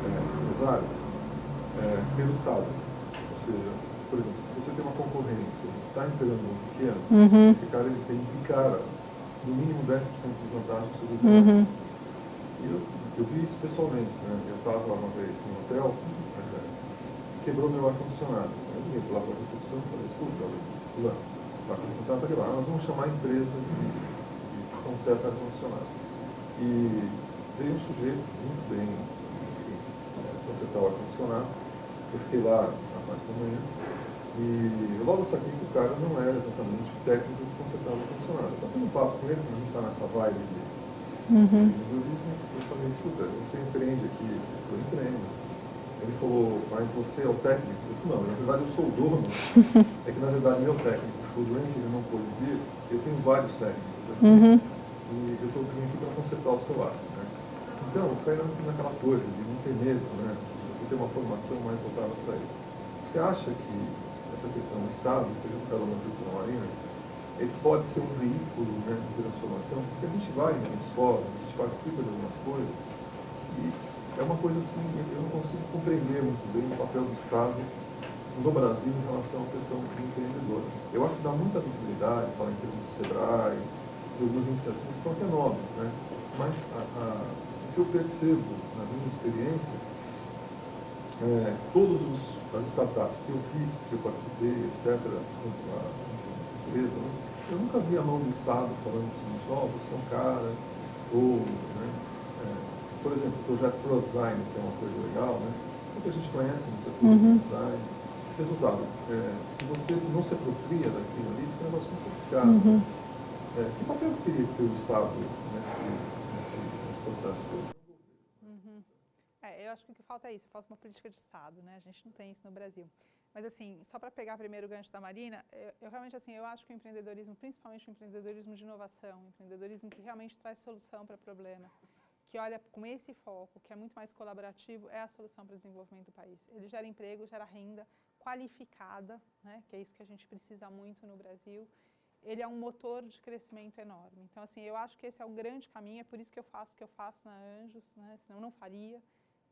empresários pelo Estado. Ou seja, por exemplo, se você tem uma concorrência, está entregando muito pequeno, esse cara ele tem que cara no mínimo 10% de vantagem sobre o mercado. E eu vi isso pessoalmente, né? Eu estava uma vez no hotel, quebrou meu ar-condicionado. Eu liguei lá para a recepção e falei, escuta, fulano, está com contrato aqui lá, nós vamos chamar a empresa que conserta ar-condicionado. E veio um sujeito muito bem consertar o ar-condicionado. Eu fiquei lá na parte da manhã e logo eu saquei que o cara não era exatamente o técnico que consertava o ar-condicionado. Eu estava tendo um papo com ele, a gente está nessa vibe de empreendedorismo. Eu falei, escuta, você empreende aqui? Eu empreendo. Ele falou, mas você é o técnico? Eu falei, não, na verdade eu sou o dono. É que na verdade meu técnico ficou doente, ele não pôde vir. Eu tenho vários técnicos aqui e eu estou vindo aqui para consertar o seu ar. Né? Então, cai naquela coisa de não ter medo, né? Você ter uma formação mais voltada para isso. Você acha que essa questão do Estado, que a gente falou na cultura marina, ele pode ser um veículo, né, de transformação? Porque a gente vai em algumas escolas, a gente participa de algumas coisas e é uma coisa assim, eu não consigo compreender muito bem o papel do Estado no Brasil em relação à questão do empreendedor. Eu acho que dá muita visibilidade, falar em termos de Sebrae, de algumas iniciativas que são até nobres, né? Mas o que eu percebo na minha experiência, todas as startups que eu fiz, que eu participei, etc., junto à empresa, né? Eu nunca vi a mão do Estado falando assim, você é um cara, ou, né? Por exemplo, o projeto ProDesign, que é uma coisa legal, né? Muita gente conhece no setor de design. Resultado, se você não se apropria daquilo ali, fica um negócio muito complicado. Que papel teria que ter o Estado nesse processo todo? Eu acho que o que falta é isso, falta uma política de Estado, né? A gente não tem isso no Brasil. Mas assim, só para pegar primeiro o gancho da Marina, eu realmente assim, eu acho que o empreendedorismo, principalmente o empreendedorismo de inovação, o empreendedorismo que realmente traz solução para problemas, que olha com esse foco, que é muito mais colaborativo, é a solução para o desenvolvimento do país. Ele gera emprego, gera renda qualificada, né? Que é isso que a gente precisa muito no Brasil. Ele é um motor de crescimento enorme. Então assim, eu acho que esse é o grande caminho, é por isso que eu faço o que eu faço na Anjos, né? Senão eu não faria,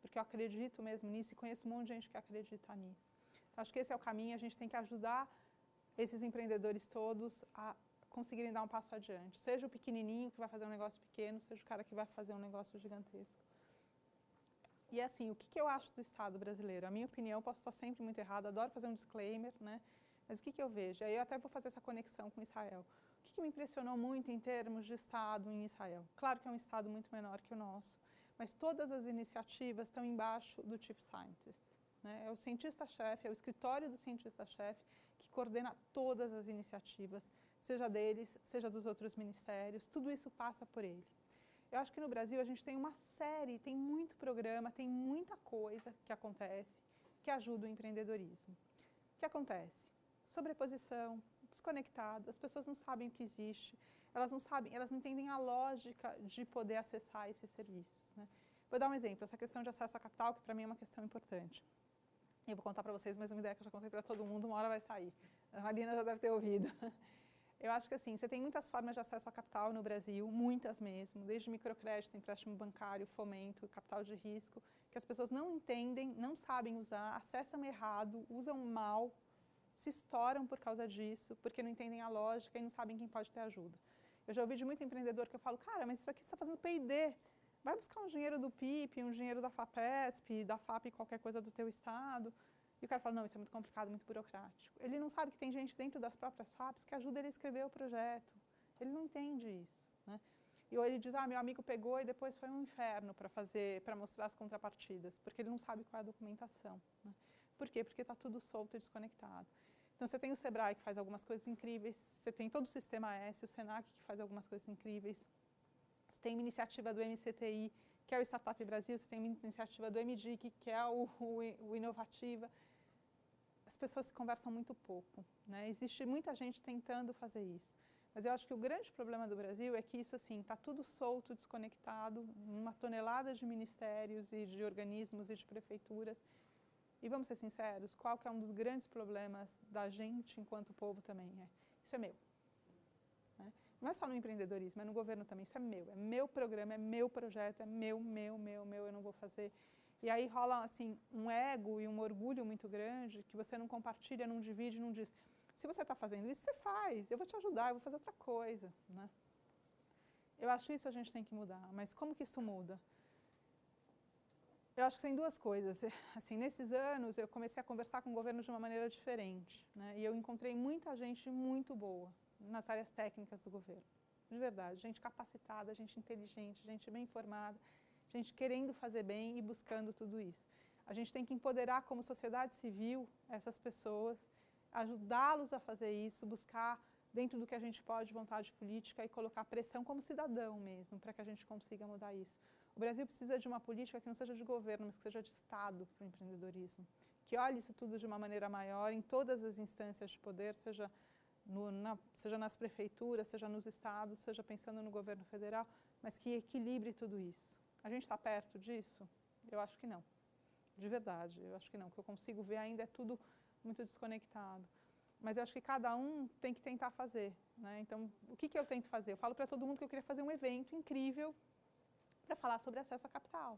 porque eu acredito mesmo nisso e conheço um monte de gente que acredita nisso. Então, acho que esse é o caminho, a gente tem que ajudar esses empreendedores todos a conseguirem dar um passo adiante. Seja o pequenininho que vai fazer um negócio pequeno, seja o cara que vai fazer um negócio gigantesco. E assim, o que eu acho do Estado brasileiro? A minha opinião, posso estar sempre muito errada, adoro fazer um disclaimer, né? Mas o que eu vejo? Aí eu até vou fazer essa conexão com Israel. O que me impressionou muito em termos de Estado em Israel? Claro que é um Estado muito menor que o nosso, mas todas as iniciativas estão embaixo do Chief Scientist. Né? É o cientista-chefe, é o escritório do cientista-chefe que coordena todas as iniciativas, seja deles, seja dos outros ministérios, tudo isso passa por ele. Eu acho que no Brasil a gente tem uma série, tem muito programa, tem muita coisa que acontece que ajuda o empreendedorismo. O que acontece? Sobreposição, desconectado, as pessoas não sabem o que existe, elas não sabem, elas não entendem a lógica de poder acessar esses serviços. Né? Vou dar um exemplo, essa questão de acesso à capital, que para mim é uma questão importante. Eu vou contar para vocês mais uma ideia que eu já contei para todo mundo, uma hora vai sair. A Marina já deve ter ouvido. Eu acho que assim, você tem muitas formas de acesso à capital no Brasil, muitas mesmo, desde microcrédito, empréstimo bancário, fomento, capital de risco, que as pessoas não entendem, não sabem usar, acessam errado, usam mal, se estouram por causa disso, porque não entendem a lógica e não sabem quem pode ter ajuda. Eu já ouvi de muito empreendedor que eu falo, cara, mas isso aqui você está fazendo P&D, vai buscar um dinheiro do PIP, um dinheiro da FAPESP, da FAP, qualquer coisa do teu estado. E o cara fala, não, isso é muito complicado, muito burocrático. Ele não sabe que tem gente dentro das próprias FAPs que ajuda ele a escrever o projeto. Ele não entende isso. Né? E ou ele diz, meu amigo pegou e depois foi um inferno para mostrar as contrapartidas, porque ele não sabe qual é a documentação. Né? Por quê? Porque está tudo solto e desconectado. Então, você tem o Sebrae, que faz algumas coisas incríveis, você tem todo o Sistema S, o Senac, que faz algumas coisas incríveis, você tem uma iniciativa do MCTI, que é o Startup Brasil, você tem uma iniciativa do MDIC, que é o Inovativa. pessoas se conversam muito pouco, né? Existe muita gente tentando fazer isso. Mas eu acho que o grande problema do Brasil é que isso, assim, está tudo solto, desconectado, uma tonelada de ministérios e de organismos e de prefeituras. E vamos ser sinceros, qual que é um dos grandes problemas da gente enquanto povo também? Isso é meu. Né? Não é só no empreendedorismo, é no governo também. Isso é meu programa, é meu projeto, é meu, eu não vou fazer. E aí rola, assim, um ego e um orgulho muito grande que você não compartilha, não divide, não diz. Se você está fazendo isso, você faz. Eu vou te ajudar, eu vou fazer outra coisa. Né? Eu acho isso a gente tem que mudar. Mas como que isso muda? Eu acho que tem duas coisas. Assim, nesses anos, eu comecei a conversar com o governo de uma maneira diferente. Né? E eu encontrei muita gente muito boa nas áreas técnicas do governo. De verdade, gente capacitada, gente inteligente, gente bem informada, gente querendo fazer bem e buscando tudo isso. A gente tem que empoderar como sociedade civil essas pessoas, ajudá-los a fazer isso, buscar dentro do que a gente pode vontade política e colocar pressão como cidadão mesmo, para que a gente consiga mudar isso. O Brasil precisa de uma política que não seja de governo, mas que seja de Estado para o empreendedorismo, que olhe isso tudo de uma maneira maior em todas as instâncias de poder, seja nas prefeituras, seja nos estados, seja pensando no governo federal, mas que equilibre tudo isso. A gente está perto disso? Eu acho que não. De verdade, eu acho que não. O que eu consigo ver ainda é tudo muito desconectado. Mas eu acho que cada um tem que tentar fazer. Né? Então, o que eu tento fazer? Eu falo para todo mundo que eu queria fazer um evento incrível para falar sobre acesso à capital.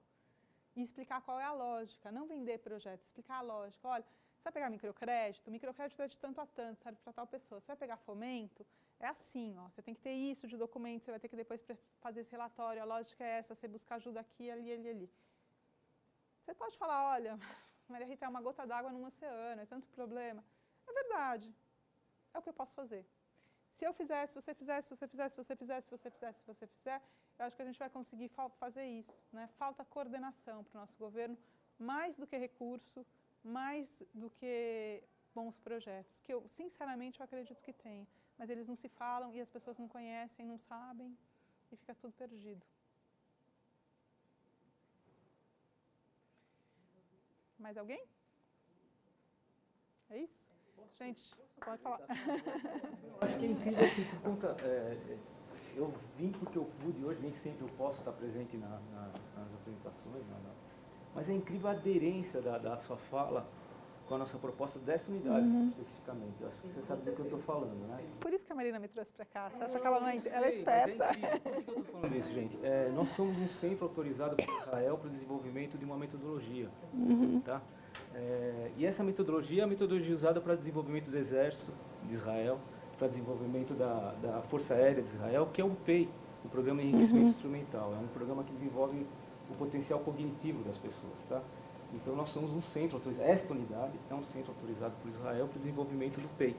E explicar qual é a lógica, não vender projeto, explicar a lógica. Olha, você vai pegar microcrédito é de tanto a tanto, serve para tal pessoa. Você vai pegar fomento, é assim, ó, você tem que ter isso de documento, você vai ter que depois fazer esse relatório, a lógica é essa, você buscar ajuda aqui, ali. Você pode falar, olha, Maria Rita, é uma gota d'água num oceano, é tanto problema. É verdade, é o que eu posso fazer. Se eu fizer, se você fizer, se você fizer, se você fizer, se você fizer, se você fizer, eu acho que a gente vai conseguir fazer isso. Né? Falta coordenação para o nosso governo, mais do que recurso, mais do que bons projetos, que eu, sinceramente, eu acredito que tem. Mas eles não se falam e as pessoas não conhecem, não sabem e fica tudo perdido. Mais alguém? É isso? Gente, pode falar. Eu acho que é incrível assim, por conta. Eu vim porque eu pude, hoje nem sempre eu posso estar presente nas apresentações, mas é incrível a aderência da sua fala com a nossa proposta dessa unidade, especificamente. Eu acho que você sabe do que eu estou falando, né? Por isso que a Marina me trouxe para cá. Você acha que ela não é esperta? É incrível. Por que eu estou falando isso, gente? Nós somos um centro autorizado por Israel para o desenvolvimento de uma metodologia. Tá? E essa metodologia é a metodologia usada para o desenvolvimento do Exército de Israel, para o desenvolvimento da Força Aérea de Israel, que é o PEI, o Programa de Enriquecimento Instrumental. É um programa que desenvolve o potencial cognitivo das pessoas. Tá? Então, nós somos um centro autorizado. Esta unidade é um centro autorizado por Israel para o desenvolvimento do PEI.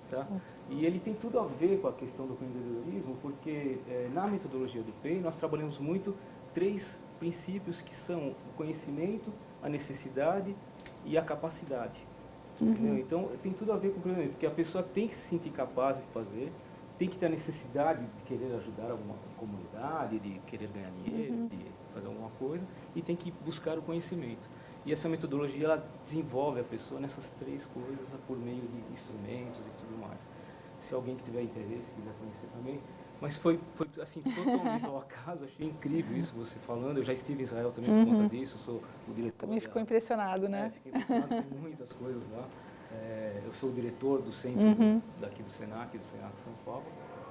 Tá? E ele tem tudo a ver com a questão do empreendedorismo, porque na metodologia do PEI nós trabalhamos muito 3 princípios que são o conhecimento, a necessidade e a capacidade. Entendeu? Então, tem tudo a ver com o empreendedorismo, porque a pessoa tem que se sentir capaz de fazer, tem que ter a necessidade de querer ajudar alguma comunidade, de querer ganhar dinheiro, de fazer alguma coisa, e tem que buscar o conhecimento. E essa metodologia, ela desenvolve a pessoa nessas 3 coisas por meio de instrumentos e tudo mais. Se alguém que tiver interesse, quiser conhecer também. Mas foi assim, totalmente ao acaso, achei incrível isso, você falando. Eu já estive em Israel também por conta disso, sou o diretor. Também ficou impressionado, né? Fiquei impressionado com muitas coisas lá. Eu sou o diretor do centro daqui do Senac São Paulo.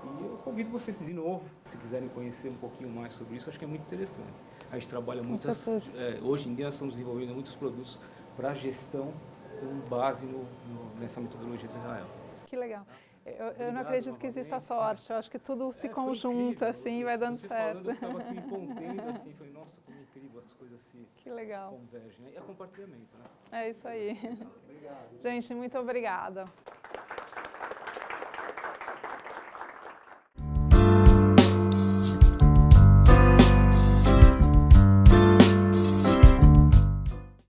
E eu convido vocês de novo, se quiserem conhecer um pouquinho mais sobre isso, acho que é muito interessante. A gente trabalha hoje em dia nós estamos desenvolvendo muitos produtos para gestão com base nessa metodologia de Israel. Que legal. Eu não acredito que exista sorte, eu acho que tudo se conjunta assim e vai dando certo. Eu estava aqui me contendo assim, falei, nossa, como é incrível as coisas se convergem. E é compartilhamento, né? É isso aí. Obrigado. Gente, muito obrigada.